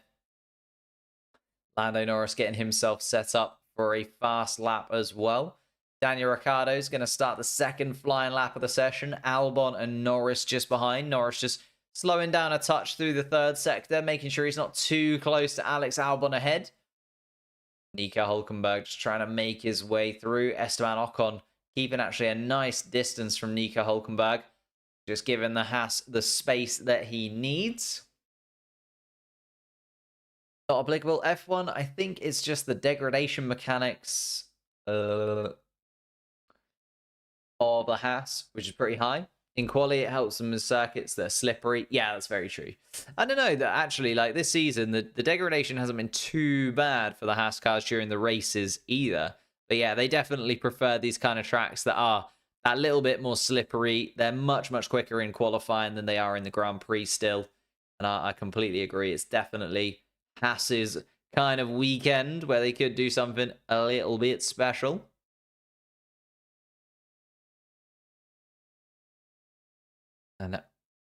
Lando Norris getting himself set up for a fast lap as well. Daniel Ricciardo is going to start the second flying lap of the session. Albon and Norris just behind. Norris just slowing down a touch through the third sector, making sure he's not too close to Alex Albon ahead. Nico Hulkenberg just trying to make his way through. Esteban Ocon keeping actually a nice distance from Nico Hulkenberg, just giving the Haas the space that he needs. Not applicable F1. I think it's just the degradation mechanics of the Haas, which is pretty high. In quali, it helps them in circuits that are slippery. Yeah, that's very true. I don't know that actually, like this season, the degradation hasn't been too bad for the Haas cars during the races either. But yeah, they definitely prefer these kind of tracks that are that little bit more slippery. They're much, much quicker in qualifying than they are in the Grand Prix still. And I completely agree. It's definitely Haas's kind of weekend where they could do something a little bit special. And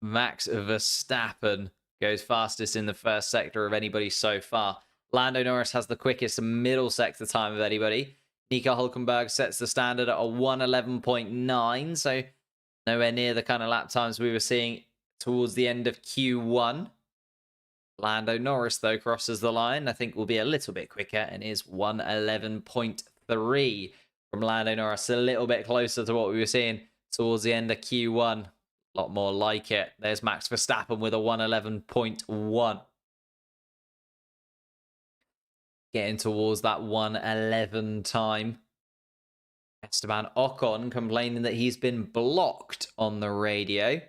Max Verstappen goes fastest in the first sector of anybody so far. Lando Norris has the quickest middle sector time of anybody. Nico Hulkenberg sets the standard at a 1:11.9, so nowhere near the kind of lap times we were seeing towards the end of Q1. Lando Norris, though, crosses the line. I think will be a little bit quicker and is 1:11.3 from Lando Norris. A little bit closer to what we were seeing towards the end of Q1. A lot more like it. There's Max Verstappen with a 1:11.1. Getting towards that 1:11 time. Esteban Ocon complaining that he's been blocked on the radio.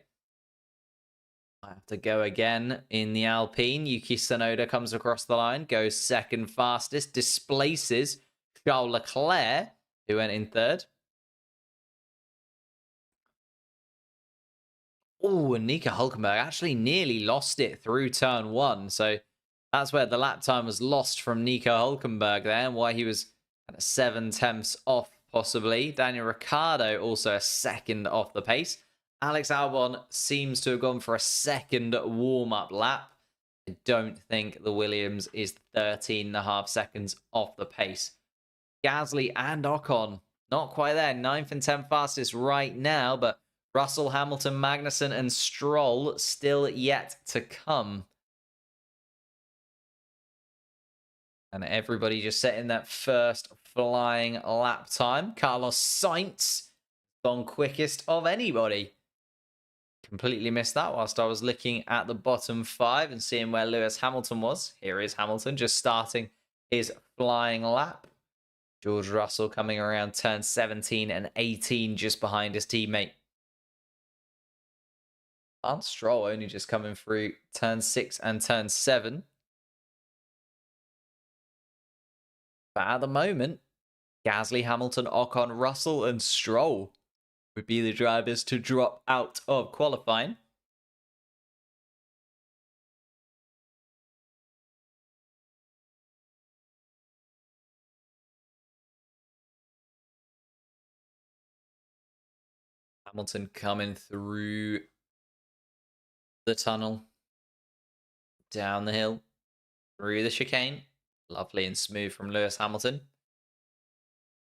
I have to go again in the Alpine. Yuki Tsunoda comes across the line, goes second fastest, displaces Charles Leclerc, who went in third. Oh, and Nico Hulkenberg actually nearly lost it through turn one. So that's where the lap time was lost from Nico Hulkenberg there, and why he was kind of 7/10 off, possibly. Daniel Ricciardo also a second off the pace. Alex Albon seems to have gone for a second warm-up lap. I don't think the Williams is 13.5 seconds off the pace. Gasly and Ocon, not quite there. 9th and 10th fastest right now, but Russell, Hamilton, Magnussen, and Stroll still yet to come. And everybody just setting that first flying lap time. Carlos Sainz gone quickest of anybody. Completely missed that whilst I was looking at the bottom 5 and seeing where Lewis Hamilton was. Here is Hamilton just starting his flying lap. George Russell coming around turn 17 and 18 just behind his teammate. Lance Stroll only just coming through turn 6 and turn 7. But at the moment, Gasly, Hamilton, Ocon, Russell, and Stroll would be the drivers to drop out of qualifying. Hamilton coming through the tunnel, down the hill, through the chicane. Lovely and smooth from Lewis Hamilton.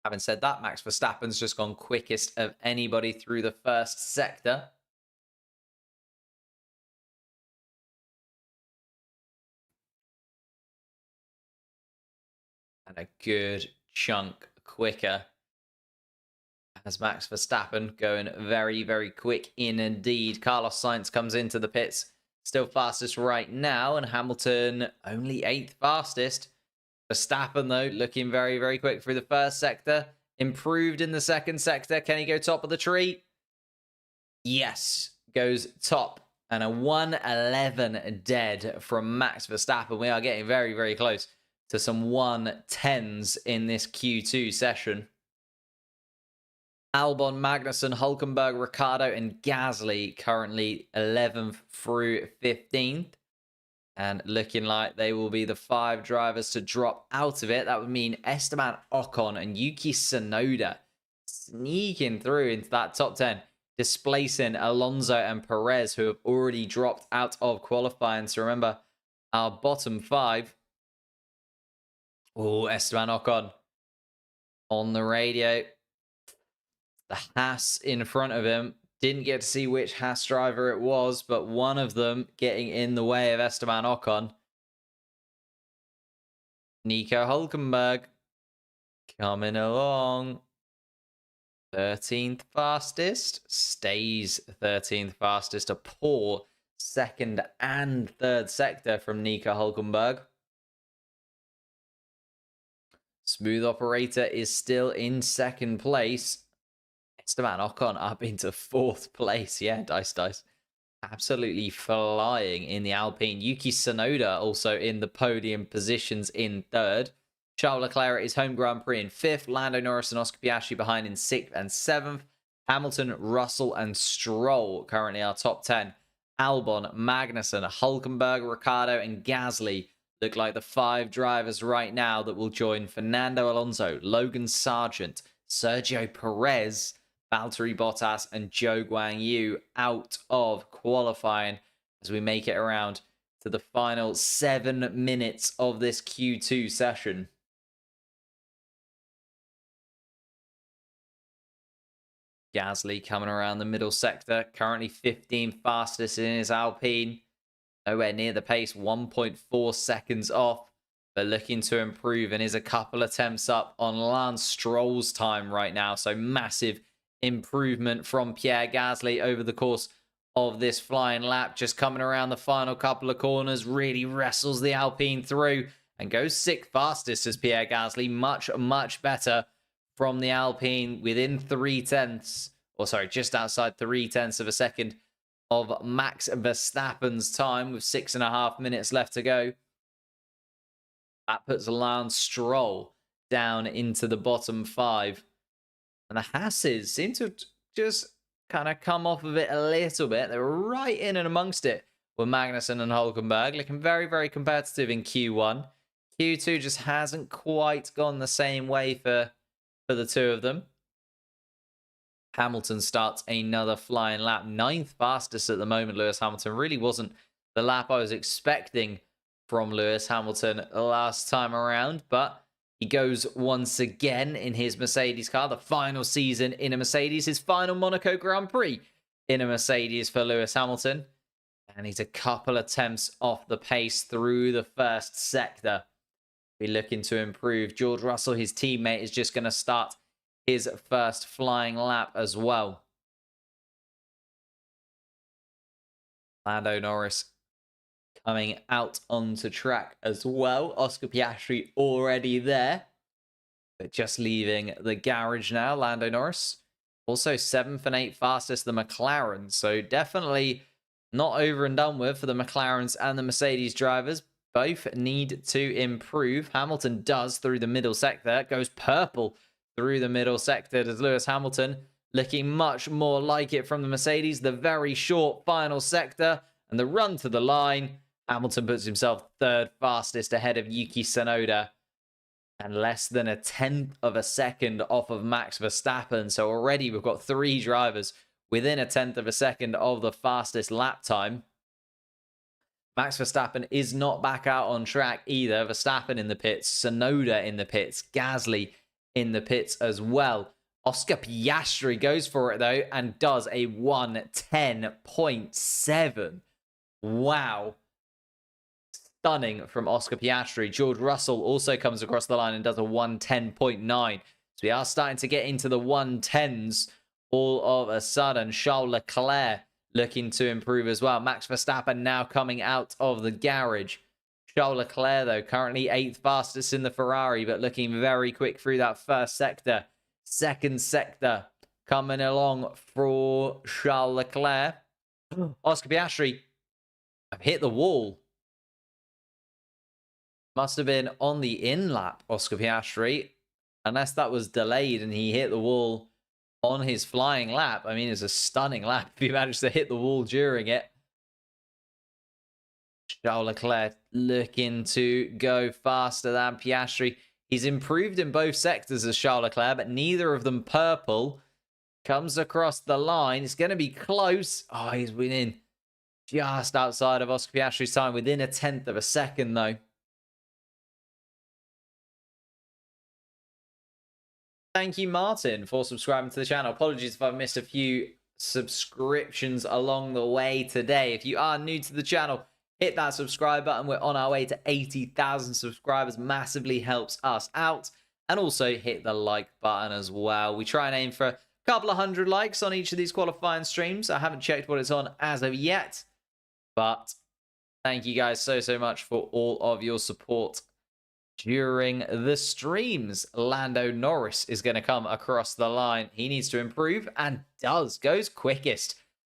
Having said that, Max Verstappen's just gone quickest of anybody through the first sector. And a good chunk quicker. As Max Verstappen going very, very quick indeed. Carlos Sainz comes into the pits. Still fastest right now. And Hamilton only 8th fastest. Verstappen, though, looking very, very quick through the first sector. Improved in the second sector. Can he go top of the tree? Yes. Goes top. And a 1:11 dead from Max Verstappen. We are getting very, very close to some 1:10s in this Q2 session. Albon, Magnussen, Hulkenberg, Ricciardo, and Gasly currently 11th through 15th. And looking like they will be the 5 drivers to drop out of it. That would mean Esteban Ocon and Yuki Tsunoda sneaking through into that top 10, displacing Alonso and Perez, who have already dropped out of qualifying. So remember, our bottom 5. Oh, Esteban Ocon on the radio. The Haas in front of him. Didn't get to see which Haas driver it was, but one of them getting in the way of Esteban Ocon. Nico Hulkenberg coming along. 13th fastest. Stays 13th fastest. A poor second and third sector from Nico Hulkenberg. Smooth Operator is still in second place. Esteban Ocon up into 4th place. Yeah, dice. Absolutely flying in the Alpine. Yuki Tsunoda also in the podium positions in 3rd. Charles Leclerc at his home Grand Prix in 5th. Lando Norris and Oscar Piastri behind in 6th and 7th. Hamilton, Russell, and Stroll currently our top 10. Albon, Magnussen, Hulkenberg, Ricciardo, and Gasly look like the 5 drivers right now that will join Fernando Alonso, Logan Sargent, Sergio Perez, Valtteri Bottas, and Zhou Guanyu out of qualifying as we make it around to the final 7 minutes of this Q2 session. Gasly coming around the middle sector, currently 15th fastest in his Alpine. Nowhere near the pace, 1.4 seconds off, but looking to improve and is a couple attempts up on Lance Stroll's time right now. So massive improvement from Pierre Gasly over the course of this flying lap. Just coming around the final couple of corners, really wrestles the Alpine through and goes 6th fastest as Pierre Gasly. Much better from the Alpine within 0.3, or sorry, just outside 0.3 of a second of Max Verstappen's time with 6.5 minutes left to go. That puts Lance Stroll down into the bottom 5. And the Hasses seem to just kind of come off of it a little bit. They were right in and amongst it with Magnussen and Hulkenberg. Looking very, very competitive in Q1. Q2 just hasn't quite gone the same way for the 2 of them. Hamilton starts another flying lap. 9th fastest at the moment, Lewis Hamilton. Really wasn't the lap I was expecting from Lewis Hamilton last time around, but he goes once again in his Mercedes car. The final season in a Mercedes. His final Monaco Grand Prix in a Mercedes for Lewis Hamilton. And he's a couple attempts off the pace through the first sector. Be looking to improve. George Russell, his teammate, is just going to start his first flying lap as well. Lando Norris coming out onto track as well. Oscar Piastri already there, but just leaving the garage now. Lando Norris also 7th and 8th fastest, the McLaren. So definitely not over and done with for the McLarens and the Mercedes drivers. Both need to improve. Hamilton does through the middle sector. Goes purple through the middle sector. Does Lewis Hamilton looking much more like it from the Mercedes. The very short final sector and the run to the line. Hamilton puts himself 3rd fastest ahead of Yuki Tsunoda and less than 1/10 of a second off of Max Verstappen. So already we've got 3 drivers within 1/10 of a second of the fastest lap time. Max Verstappen is not back out on track either. Verstappen in the pits, Tsunoda in the pits, Gasly in the pits as well. Oscar Piastri goes for it though and does a 1:10.7. Wow. Stunning from Oscar Piastri. George Russell also comes across the line and does a 1:10.9. So we are starting to get into the 110s all of a sudden. Charles Leclerc looking to improve as well. Max Verstappen now coming out of the garage. Charles Leclerc, though, currently 8th fastest in the Ferrari, but looking very quick through that first sector. Second sector coming along for Charles Leclerc. Oscar Piastri, I've hit the wall. Must have been on the in-lap, Oscar Piastri. Unless that was delayed and he hit the wall on his flying lap. I mean, it's a stunning lap if you managed to hit the wall during it. Charles Leclerc looking to go faster than Piastri. He's improved in both sectors as Charles Leclerc, but neither of them purple. Comes across the line. It's going to be close. Oh, he's winning just outside of Oscar Piastri's time, within a 10th of a second, though. Thank you, Martin, for subscribing to the channel. Apologies if I've missed a few subscriptions along the way today. If you are new to the channel, hit that subscribe button. We're on our way to 80,000 subscribers. Massively helps us out. And also hit the like button as well. We try and aim for a couple of hundred likes on each of these qualifying streams. I haven't checked what it's on as of yet. But thank you guys so much for all of your support during the streams. Lando Norris is going to come across the line. He needs to improve and does. Goes quickest.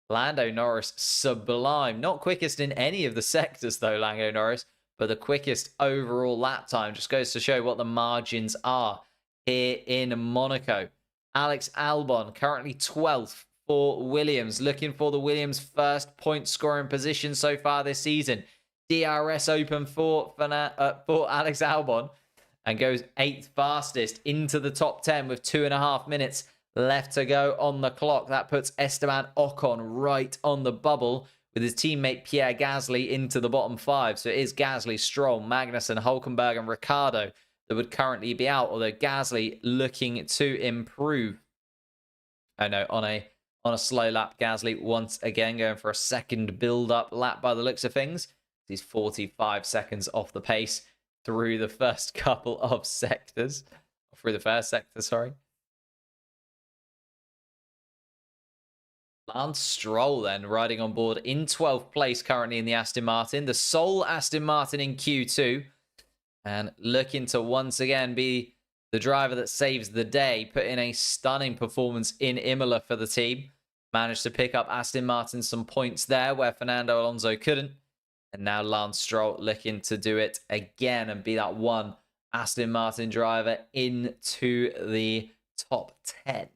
Lando Norris, sublime. Not quickest in any of the sectors, though, Lando Norris, but the quickest overall lap time. Just goes to show what the margins are here in Monaco. Alex Albon, currently 12th for Williams. Looking for the Williams' first point-scoring position so far this season. DRS open for Alex Albon and goes 8th fastest into the top 10 with 2.5 minutes left to go on the clock. That puts Esteban Ocon right on the bubble with his teammate Pierre Gasly into the bottom 5. So it is Gasly, Stroll, Magnussen, Hülkenberg and Ricciardo that would currently be out, although Gasly looking to improve. I know, on a slow lap, Gasly once again going for a second build-up lap by the looks of things. He's 45 seconds off the pace through the first couple of sectors. Through the first sector, sorry. Lance Stroll then riding on board in 12th place currently in the Aston Martin. The sole Aston Martin in Q2. And looking to once again be the driver that saves the day. Put in a stunning performance in Imola for the team. Managed to pick up Aston Martin some points there where Fernando Alonso couldn't. And now Lance Stroll looking to do it again and be that one Aston Martin driver into the top 10.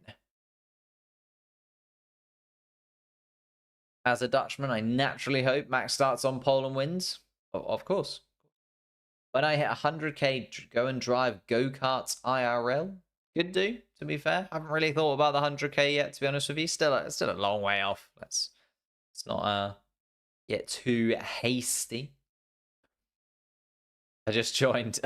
As a Dutchman, I naturally hope Max starts on pole and wins. Of course. When I hit 100k, go and drive go-karts IRL. Could do, to be fair. Haven't really thought about the 100k yet, to be honest with you. Still a long way off. It's not get too hasty. I just joined.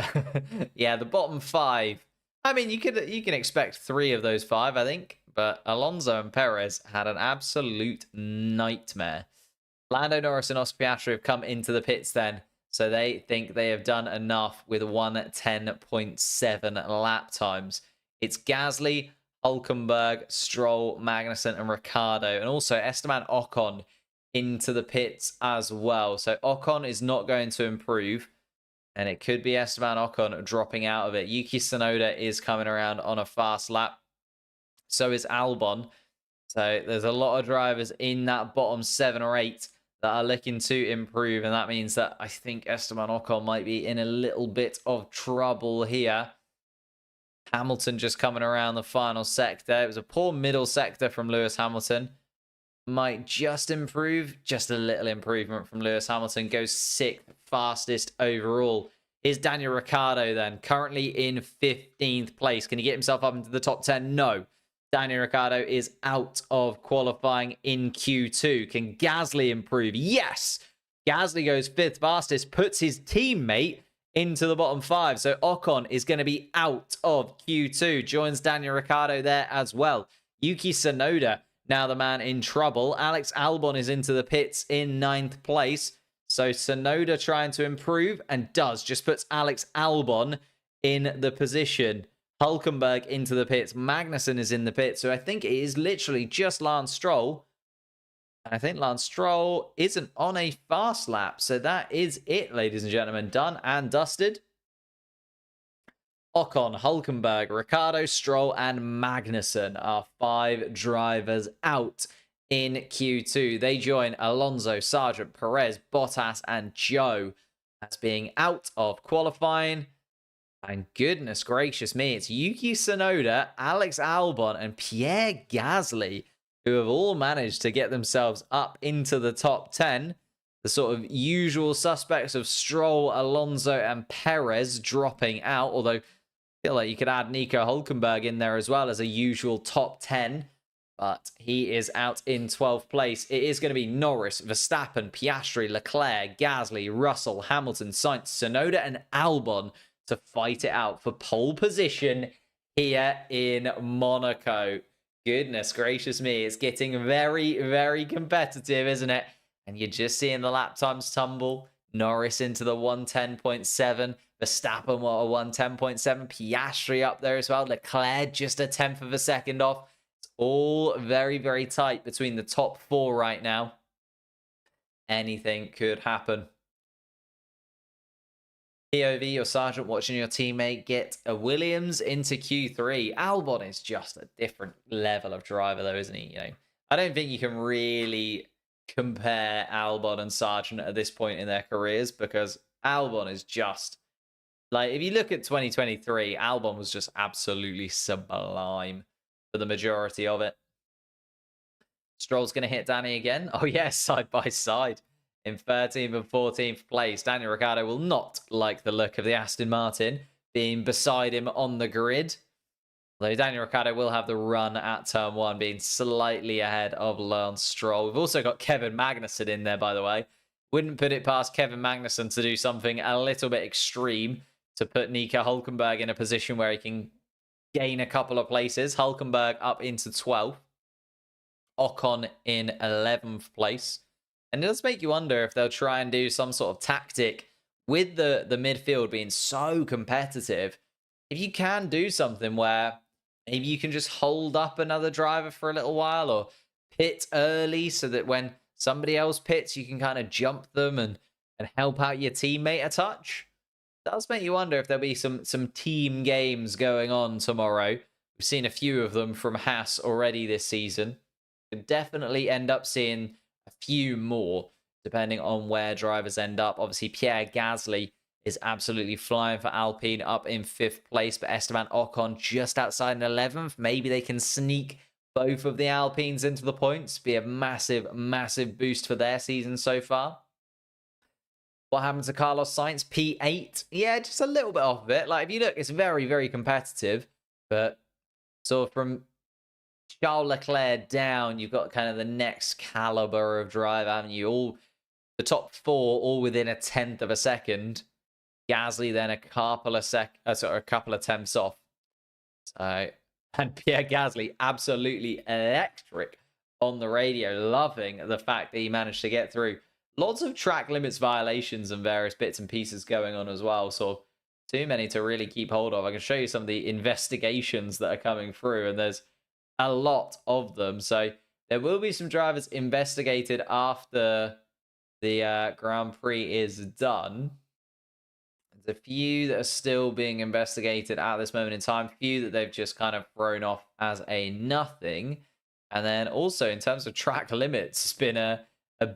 Yeah, the bottom 5. I mean, you can expect 3 of those 5, I think. But Alonso and Perez had an absolute nightmare. Lando Norris and Oscar Piastri have come into the pits then. So they think they have done enough with 1:10.7 lap times. It's Gasly, Hülkenberg, Stroll, Magnussen and Ricciardo. And also Esteban Ocon into the pits as well. So Ocon is not going to improve. And it could be Esteban Ocon dropping out of it. Yuki Tsunoda is coming around on a fast lap. So is Albon. So there's a lot of drivers in that bottom 7 or 8 that are looking to improve. And that means that I think Esteban Ocon might be in a little bit of trouble here. Hamilton just coming around the final sector. It was a poor middle sector from Lewis Hamilton. Might just improve. Just a little improvement from Lewis Hamilton. Goes 6th fastest overall. Is Daniel Ricciardo then currently in 15th place? Can he get himself up into the top 10? No. Daniel Ricciardo is out of qualifying in Q2. Can Gasly improve? Yes. Gasly goes 5th fastest. Puts his teammate into the bottom 5. So Ocon is going to be out of Q2. Joins Daniel Ricciardo there as well. Yuki Tsunoda, now the man in trouble. Alex Albon is into the pits in 9th place. So Tsunoda trying to improve and does. Just puts Alex Albon in the position. Hulkenberg into the pits. Magnussen is in the pits. So I think it is literally just Lance Stroll. And I think Lance Stroll isn't on a fast lap. So that is it, ladies and gentlemen. Done and dusted. Ocon, Hulkenberg, Ricciardo, Stroll, and Magnussen are 5 drivers out in Q2. They join Alonso, Sargent, Perez, Bottas, and Joe as being out of qualifying. And goodness gracious me, it's Yuki Tsunoda, Alex Albon, and Pierre Gasly who have all managed to get themselves up into the top 10. The sort of usual suspects of Stroll, Alonso, and Perez dropping out, although I feel like you could add Nico Hulkenberg in there as well as a usual top 10. But he is out in 12th place. It is going to be Norris, Verstappen, Piastri, Leclerc, Gasly, Russell, Hamilton, Sainz, Tsunoda, and Albon to fight it out for pole position here in Monaco. Goodness gracious me, it's getting very, very competitive, isn't it? And you're just seeing the lap times tumble. Norris into the 110.7. Verstappen, what, a 110.7. Piastri up there as well. Leclerc just a tenth of a second off. It's all very, very tight between the top 4 right now. Anything could happen. POV, your sergeant watching your teammate get a Williams into Q3. Albon is just a different level of driver though, isn't he? You know, I don't think you can really compare Albon and Sargent at this point in their careers, because Albon is just like, if you look at 2023, Albon was just absolutely sublime for the majority of it. Stroll's going to hit Danny again. Oh yes, side by side in 13th and 14th place. Daniel Ricciardo will not like the look of the Aston Martin being beside him on the grid. Though Daniel Ricciardo will have the run at turn 1, being slightly ahead of Lance Stroll. We've also got Kevin Magnussen in there, by the way. Wouldn't put it past Kevin Magnussen to do something a little bit extreme to put Nico Hulkenberg in a position where he can gain a couple of places. Hulkenberg up into 12th. Ocon in 11th place. And it does make you wonder if they'll try and do some sort of tactic with the midfield being so competitive. If you can do something where maybe you can just hold up another driver for a little while, or pit early so that when somebody else pits, you can kind of jump them and help out your teammate a touch. It does make you wonder if there'll be some team games going on tomorrow. We've seen a few of them from Haas already this season. Could definitely end up seeing a few more, depending on where drivers end up. Obviously, Pierre Gasly is absolutely flying for Alpine, up in 5th place, but Esteban Ocon just outside in 11th. Maybe they can sneak both of the Alpines into the points, be a massive, massive boost for their season so far. What happened to Carlos Sainz? P8. Yeah, just a little bit off of it. Like, if you look, it's very, very competitive, but sort of from Charles Leclerc down, you've got kind of the next caliber of driver, haven't you? All the top 4, all within a tenth of a second. Gasly then a couple of tenths off. So, and Pierre Gasly absolutely electric on the radio, loving the fact that he managed to get through. Lots of track limits violations and various bits and pieces going on as well. So too many to really keep hold of. I can show you some of the investigations that are coming through, and there's a lot of them. So there will be some drivers investigated after the Grand Prix is done. There's a few that are still being investigated at this moment in time. A few that they've just kind of thrown off as a nothing. And then also in terms of track limits, it's been a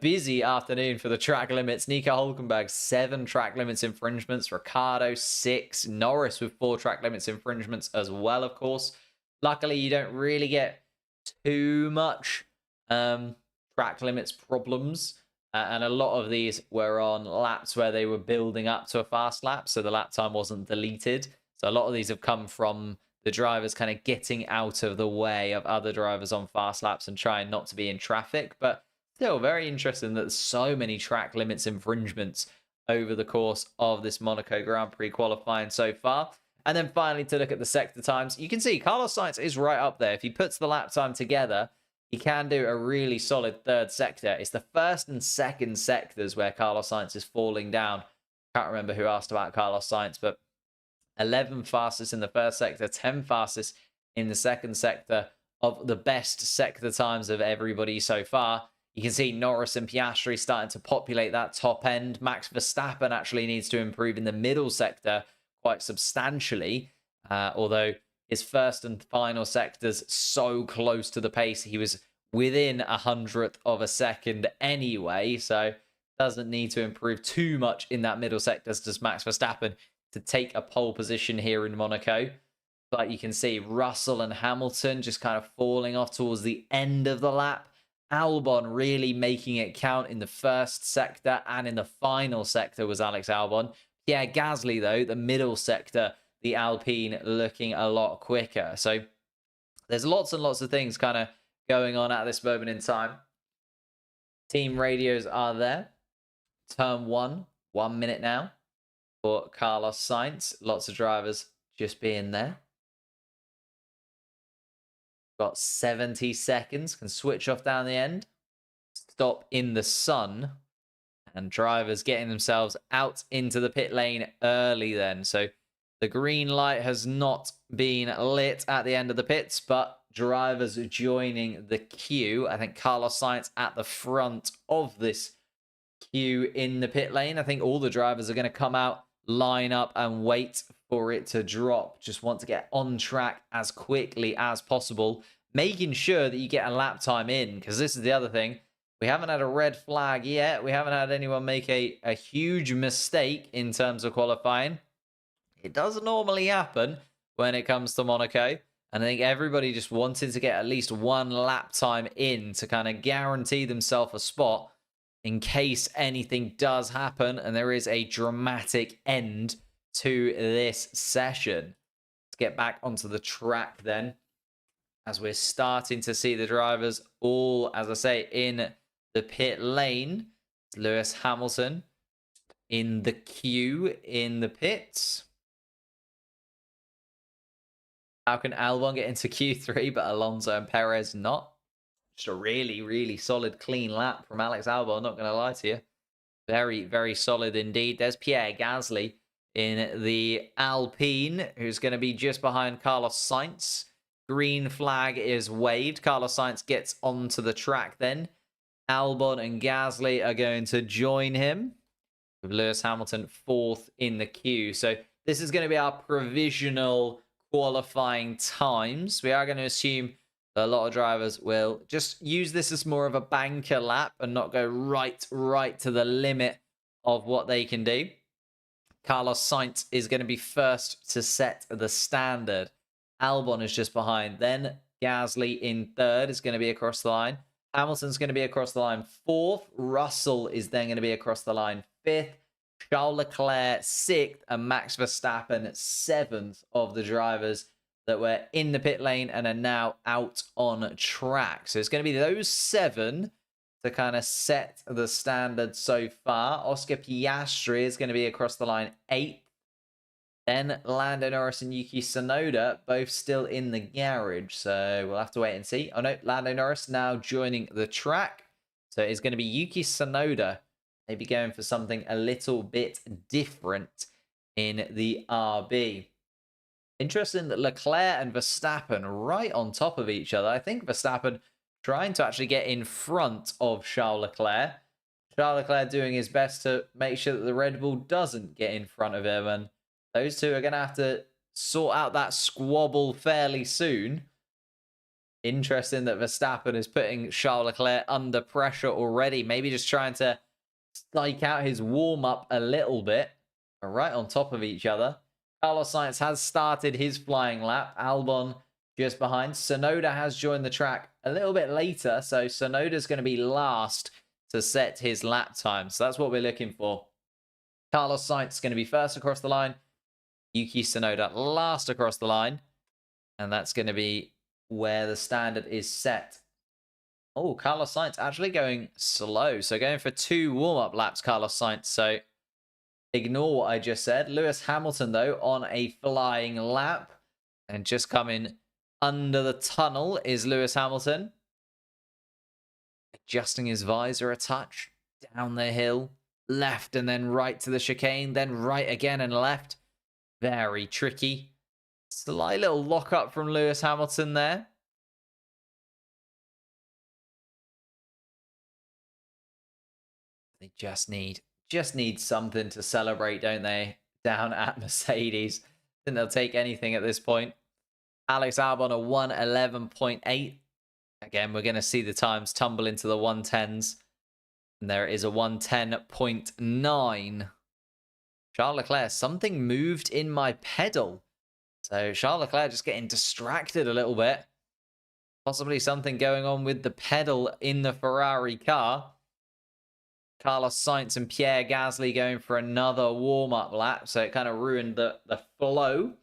busy afternoon for the track limits. Nico Hulkenberg, 7 track limits infringements. Ricciardo, 6. Norris with 4 track limits infringements as well, of course. Luckily, you don't really get too much track limits problems. And a lot of these were on laps where they were building up to a fast lap, so the lap time wasn't deleted. So a lot of these have come from the drivers kind of getting out of the way of other drivers on fast laps and trying not to be in traffic. But still, very interesting that there's so many track limits infringements over the course of this Monaco Grand Prix qualifying so far. And then finally, to look at the sector times, you can see Carlos Sainz is right up there. If he puts the lap time together, he can do a really solid 3rd sector. It's the 1st and 2nd sectors where Carlos Sainz is falling down. Can't remember who asked about Carlos Sainz, but 11 fastest in the first sector, 10 fastest in the second sector of the best sector times of everybody so far. You can see Norris and Piastri starting to populate that top end. Max Verstappen actually needs to improve in the middle sector quite substantially, although his first and final sectors so close to the pace. He was within 100th of a second anyway, so doesn't need to improve too much in that middle sector, does Max Verstappen, to take a pole position here in Monaco. But you can see Russell and Hamilton just kind of falling off towards the end of the lap. Albon really making it count in the first sector, and in the final sector was Alex Albon. Pierre Gasly, though, the middle sector, the Alpine looking a lot quicker. So there's lots and lots of things kind of going on at this moment in time. Team radios are there. Turn 1 minute now for Carlos Sainz. Lots of drivers just being there. Got 70 seconds. Can switch off down the end. Stop in the sun. And drivers getting themselves out into the pit lane early then. So the green light has not been lit at the end of the pits, but drivers joining the queue. I think Carlos Sainz at the front of this queue in the pit lane. I think all the drivers are going to come out, line up, and wait for it to drop. Just want to get on track as quickly as possible, making sure that you get a lap time in, because this is the other thing. We haven't had a red flag yet. We haven't had anyone make a huge mistake in terms of qualifying. It doesn't normally happen when it comes to Monaco. And I think everybody just wanted to get at least one lap time in to kind of guarantee themselves a spot in case anything does happen and there is a dramatic end to this session. Let's get back onto the track then, as we're starting to see the drivers all, as I say, in the pit lane. Lewis Hamilton in the queue in the pits. How can Albon get into Q3, but Alonso and Perez not? Just a really, really solid, clean lap from Alex Albon, not going to lie to you. Very, very solid indeed. There's Pierre Gasly in the Alpine, who's going to be just behind Carlos Sainz. Green flag is waved. Carlos Sainz gets onto the track then. Albon and Gasly are going to join him, with Lewis Hamilton fourth in the queue. So this is going to be our provisional qualifying times. We are going to assume that a lot of drivers will just use this as more of a banker lap and not go right to the limit of what they can do. Carlos Sainz is going to be first to set the standard. Albon is just behind. Then Gasly in third is going to be across the line. Hamilton's going to be across the line fourth. Russell is then going to be across the line fifth. Charles Leclerc sixth, and Max Verstappen seventh of the drivers that were in the pit lane and are now out on track. So it's going to be those seven to kind of set the standard so far. Oscar Piastri is going to be across the line eighth. Then Lando Norris and Yuki Tsunoda, both still in the garage. So we'll have to wait and see. Oh no, Lando Norris now joining the track. So it's going to be Yuki Tsunoda. Maybe going for something a little bit different in the RB. Interesting that Leclerc and Verstappen right on top of each other. I think Verstappen trying to actually get in front of Charles Leclerc. Charles Leclerc doing his best to make sure that the Red Bull doesn't get in front of him. And those two are going to have to sort out that squabble fairly soon. Interesting that Verstappen is putting Charles Leclerc under pressure already. Maybe just trying to psych out his warm-up a little bit. Are right on top of each other. Carlos Sainz has started his flying lap. Albon just behind. Tsunoda has joined the track a little bit later. So Tsunoda's going to be last to set his lap time. So that's what we're looking for. Carlos Sainz is going to be first across the line. Yuki Tsunoda last across the line. And that's going to be where the standard is set. Oh, Carlos Sainz actually going slow. So going for 2 warm-up laps, Carlos Sainz. So ignore what I just said. Lewis Hamilton, though, on a flying lap. And just coming under the tunnel is Lewis Hamilton. Adjusting his visor a touch. Down the hill. Left and then right to the chicane. Then right again and left. Very tricky. Slight little lock up from Lewis Hamilton there. They just need something to celebrate, don't they? Down at Mercedes. I think they'll take anything at this point. Alex Albon a 1:11.8. Again, we're going to see the times tumble into the 110s. And there is a 110.9. Charles Leclerc, something moved in my pedal. So Charles Leclerc just getting distracted a little bit. Possibly something going on with the pedal in the Ferrari car. Carlos Sainz and Pierre Gasly going for another warm-up lap. So it kind of ruined the flow.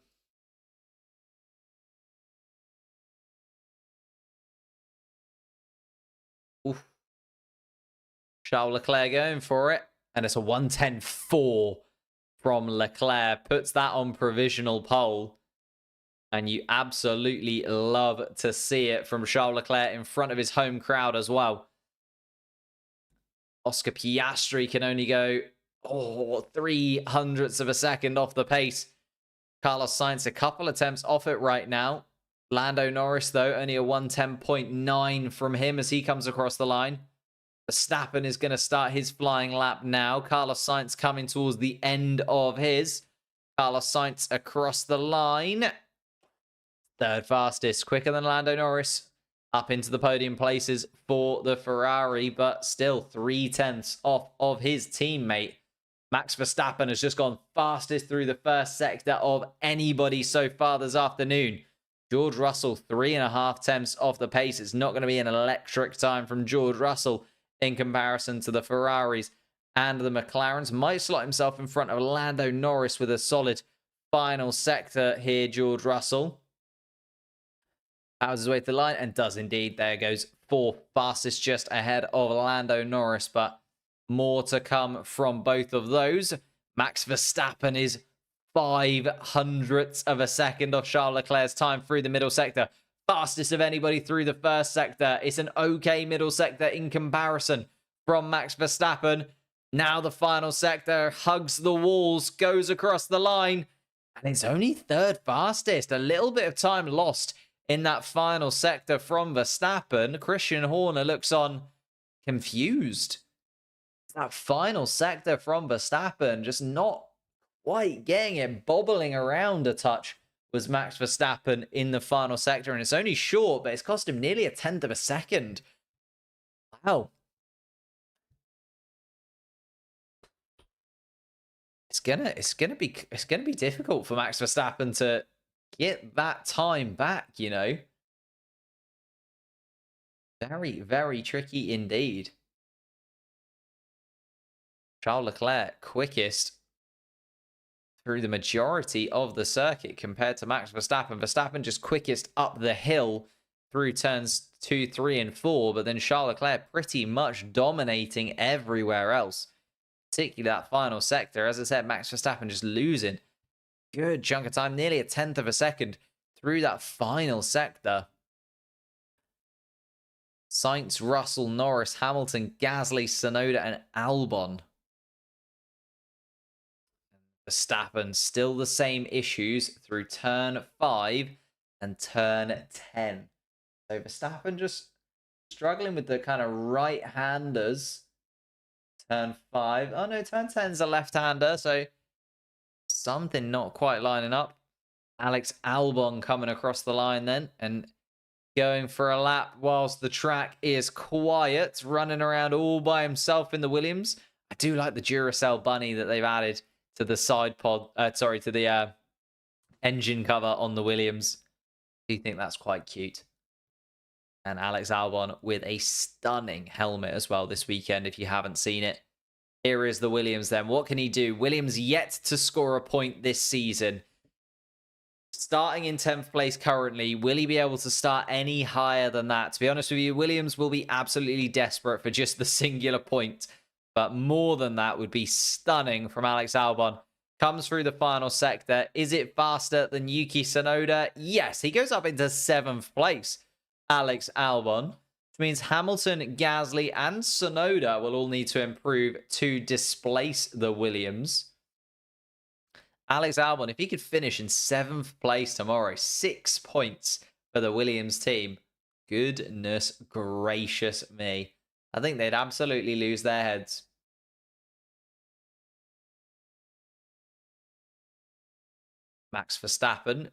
Oof. Charles Leclerc going for it. And it's a 1:10.4 from Leclerc. Puts that on provisional pole. And you absolutely love to see it from Charles Leclerc in front of his home crowd as well. Oscar Piastri can only go 0.03 of a second off the pace. Carlos Sainz a couple attempts off it right now. Lando Norris, though, only a 1:10.9 from him as he comes across the line. Verstappen is going to start his flying lap now. Carlos Sainz coming towards the end of his. Carlos Sainz across the line. Third fastest, quicker than Lando Norris. Up into the podium places for the Ferrari, but still 0.3 off of his teammate. Max Verstappen has just gone fastest through the first sector of anybody so far this afternoon. George Russell, 3.5 off the pace. It's not going to be an electric time from George Russell in comparison to the Ferraris and the McLarens. Might slot himself in front of Lando Norris with a solid final sector here, George Russell. Powers his way to the line and does indeed. There goes fourth fastest, just ahead of Lando Norris, but more to come from both of those. Max Verstappen is 0.05 of a second off Charles Leclerc's time through the middle sector. Fastest of anybody through the first sector. It's an okay middle sector in comparison from Max Verstappen. Now the final sector hugs the walls, goes across the line, and it's only third fastest. A little bit of time lost in that final sector from Verstappen. Christian Horner looks on confused. That final sector from Verstappen just not quite getting it, bobbling around a touch was Max Verstappen in the final sector, and it's only short, but it's cost him nearly 1/10 of a second. Wow. It's gonna be difficult for Max Verstappen to get that time back, you know. Very, very tricky indeed. Charles Leclerc, quickest through the majority of the circuit compared to Max Verstappen. Verstappen just quickest up the hill through turns 2, 3, and 4, but then Charles Leclerc pretty much dominating everywhere else, particularly that final sector. As I said, Max Verstappen just losing good chunk of time, nearly 1/10 of a second through that final sector. Sainz, Russell, Norris, Hamilton, Gasly, Tsunoda, and Albon. Verstappen still the same issues through turn 5 and turn 10. So Verstappen just struggling with the kind of right-handers. Turn 5. Oh no, turn 10's a left-hander, so something not quite lining up. Alex Albon coming across the line then and going for a lap whilst the track is quiet, running around all by himself in the Williams. I do like the Duracell bunny that they've added to the side pod, to the engine cover on the Williams. Do you think that's quite cute? And Alex Albon with a stunning helmet as well this weekend, if you haven't seen it. Here is the Williams then. What can he do? Williams yet to score a point this season. Starting in 10th place currently. Will he be able to start any higher than that? To be honest with you, Williams will be absolutely desperate for just the singular point. But more than that would be stunning from Alex Albon. Comes through the final sector. Is it faster than Yuki Tsunoda? Yes, he goes up into 7th place. Alex Albon. Which means Hamilton, Gasly, and Tsunoda will all need to improve to displace the Williams. Alex Albon, if he could finish in 7th place tomorrow, 6 points for the Williams team. Goodness gracious me. I think they'd absolutely lose their heads. Max Verstappen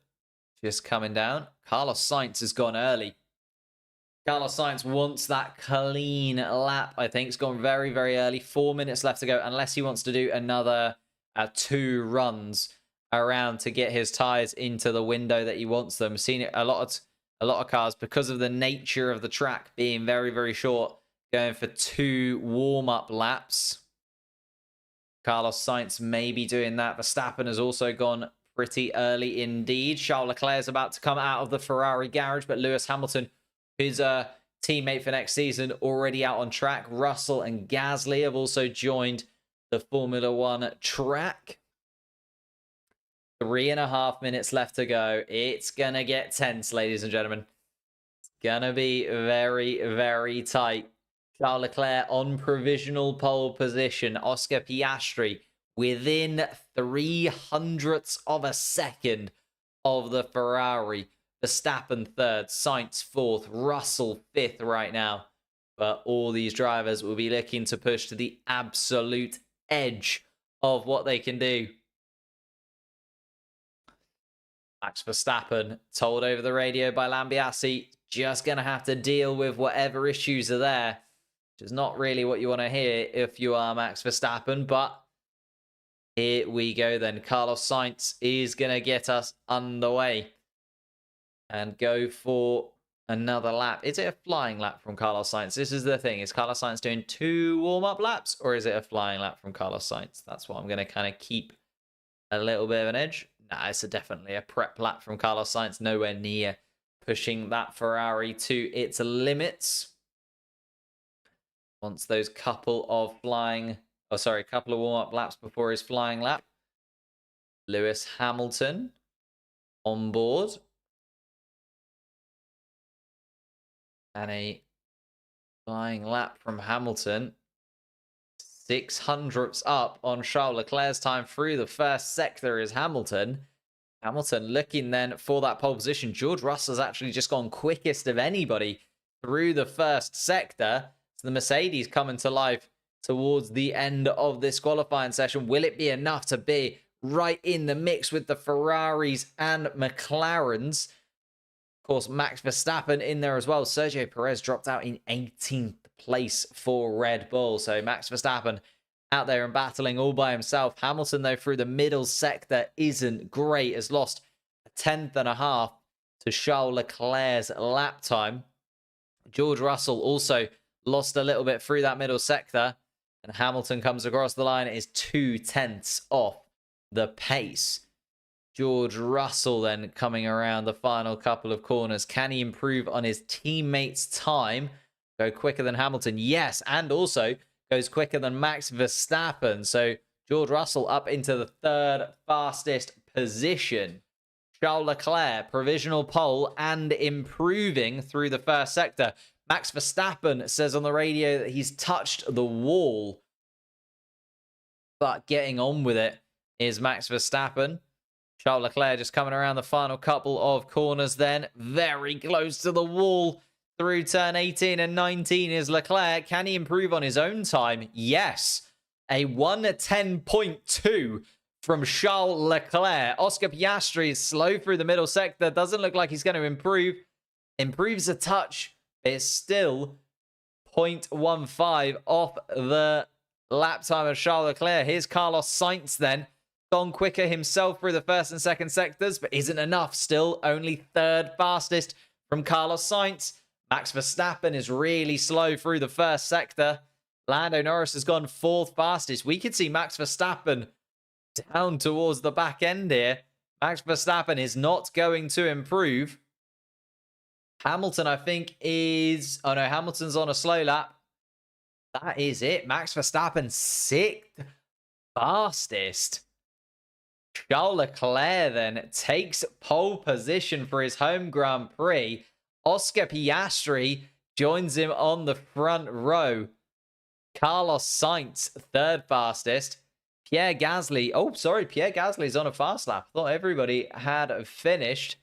just coming down. Carlos Sainz has gone early. Carlos Sainz wants that clean lap, I think. It's gone very, very early. 4 minutes left to go, unless he wants to do another 2 runs around to get his tyres into the window that he wants them. Seen it a lot of cars, because of the nature of the track being very, very short, going for 2 warm-up laps. Carlos Sainz may be doing that. Verstappen has also gone pretty early indeed. Charles Leclerc is about to come out of the Ferrari garage, but Lewis Hamilton, his teammate for next season, already out on track. Russell and Gasly have also joined the Formula One track. 3.5 minutes left to go. It's going to get tense, ladies and gentlemen. It's going to be very, very tight. Charles Leclerc on provisional pole position. Oscar Piastri within 0.03 of a second of the Ferrari. Verstappen 3rd, Sainz 4th, Russell 5th right now. But all these drivers will be looking to push to the absolute edge of what they can do. Max Verstappen, told over the radio by Lambiase, just going to have to deal with whatever issues are there. Which is not really what you want to hear if you are Max Verstappen. But here we go then. Carlos Sainz is going to get us underway and go for another lap. Is it a flying lap from Carlos Sainz? This is the thing. Is Carlos Sainz doing 2 warm-up laps, or is it a flying lap from Carlos Sainz? That's what I'm going to kind of keep a little bit of an edge. Nah, it's definitely a prep lap from Carlos Sainz. Nowhere near pushing that Ferrari to its limits. Wants those couple of warm-up laps before his flying lap. Lewis Hamilton on board. And a flying lap from Hamilton. 600ths up on Charles Leclerc's time through the first sector is Hamilton. Hamilton looking then for that pole position. George Russell's actually just gone quickest of anybody through the first sector. So the Mercedes coming to life towards the end of this qualifying session. Will it be enough to be right in the mix with the Ferraris and McLarens? Of course, Max Verstappen in there as well. Sergio Perez dropped out in 18th place for Red Bull. So Max Verstappen out there and battling all by himself. Hamilton, though, through the middle sector isn't great. Has lost a 10.5 to Charles Leclerc's lap time. George Russell also lost a little bit through that middle sector. And Hamilton comes across the line. It is 0.2 off the pace. George Russell then coming around the final couple of corners. Can he improve on his teammates' time? Go quicker than Hamilton? Yes, and also goes quicker than Max Verstappen. So George Russell up into the 3rd fastest position. Charles Leclerc, provisional pole and improving through the first sector. Max Verstappen says on the radio that he's touched the wall. But getting on with it is Max Verstappen. Charles Leclerc just coming around the final couple of corners then. Very close to the wall through turn 18 and 19 is Leclerc. Can he improve on his own time? Yes. A 1:10.2 from Charles Leclerc. Oscar Piastri is slow through the middle sector. Doesn't look like he's going to improve. Improves a touch. It's still 0.15 off the lap time of Charles Leclerc. Here's Carlos Sainz then. Gone quicker himself through the first and second sectors, but isn't enough. Still only 3rd fastest from Carlos Sainz. Max Verstappen is really slow through the first sector. Lando Norris has gone 4th fastest. We could see Max Verstappen down towards the back end here. Max Verstappen is not going to improve. Hamilton, I think, is... Oh, no, Hamilton's on a slow lap. That is it. Max Verstappen, 6th fastest. Charles Leclerc then takes pole position for his home Grand Prix. Oscar Piastri joins him on the front row. Carlos Sainz, 3rd fastest. Pierre Gasly. Oh, sorry. Pierre Gasly's on a fast lap. I thought everybody had finished.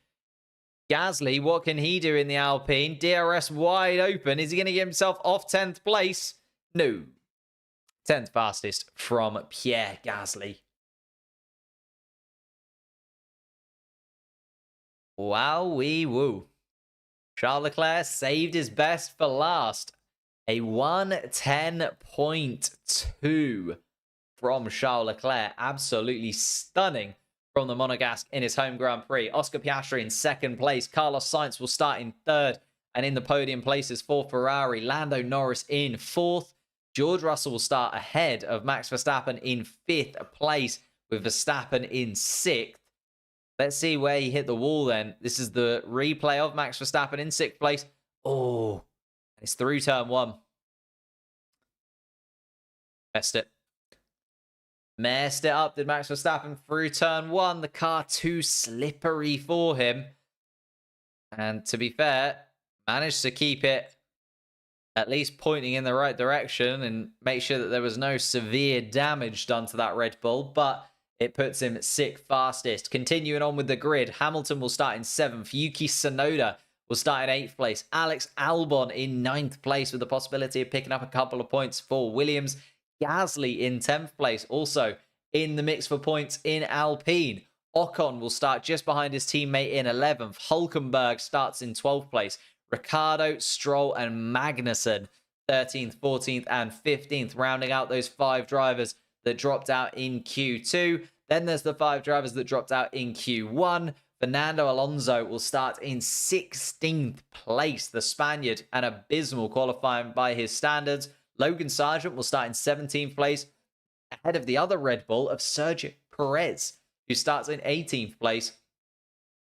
Gasly, what can he do in the Alpine? DRS wide open. Is he going to get himself off 10th place? No. 10th fastest from Pierre Gasly. Wowee woo. Charles Leclerc saved his best for last. A 1:10.2 from Charles Leclerc. Absolutely stunning from the Monegasque in his home Grand Prix. Oscar Piastri in second place. Carlos Sainz will start in third. And in the podium places for Ferrari, Lando Norris in fourth. George Russell will start ahead of Max Verstappen in fifth place, with Verstappen in sixth. Let's see where he hit the wall then. This is the replay of Max Verstappen in sixth place. Oh, it's through turn one. Messed it. Messed it up, did Max Verstappen through turn one. The car too slippery for him. And to be fair, managed to keep it at least pointing in the right direction and make sure that there was no severe damage done to that Red Bull. But it puts him sixth fastest. Continuing on with the grid, Hamilton will start in seventh. Yuki Tsunoda will start in eighth place. Alex Albon in ninth place with the possibility of picking up a couple of points for Williams. Gasly in 10th place, also in the mix for points in Alpine. Ocon will start just behind his teammate in 11th. Hulkenberg starts in 12th place. Ricciardo, Stroll, and Magnussen 13th, 14th, and 15th, rounding out those 5 drivers that dropped out in Q2. Then there's the 5 drivers that dropped out in Q1. Fernando Alonso will start in 16th place, the Spaniard, an abysmal qualifying by his standards. Logan Sargent will start in 17th place, ahead of the other Red Bull of Sergio Perez, who starts in 18th place.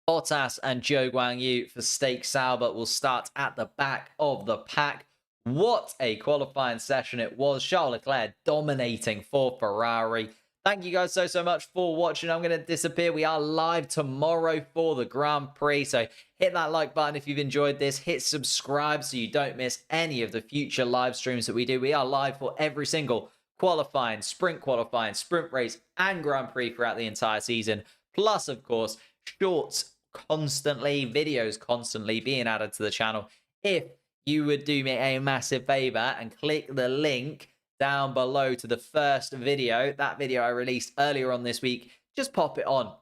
Bottas and Zhou Guanyu for Stake Sauber will start at the back of the pack. What a qualifying session it was. Charles Leclerc dominating for Ferrari. Thank you guys so much for watching. I'm going to disappear. We are live tomorrow for the Grand Prix. So hit that like button if you've enjoyed this. Hit subscribe so you don't miss any of the future live streams that we do. We are live for every single qualifying, sprint race, and Grand Prix throughout the entire season. Plus, of course, shorts constantly, videos constantly being added to the channel. If you would do me a massive favor and click the link down below to the first video, that video I released earlier on this week, just pop it on.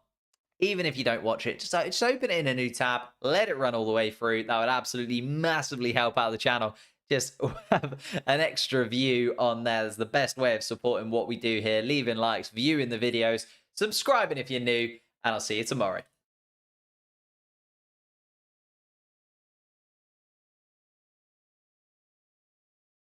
Even if you don't watch it, just open it in a new tab, let it run all the way through. That would absolutely massively help out the channel. Just have an extra view on there. That's the best way of supporting what we do here. Leaving likes, viewing the videos, subscribing if you're new, and I'll see you tomorrow.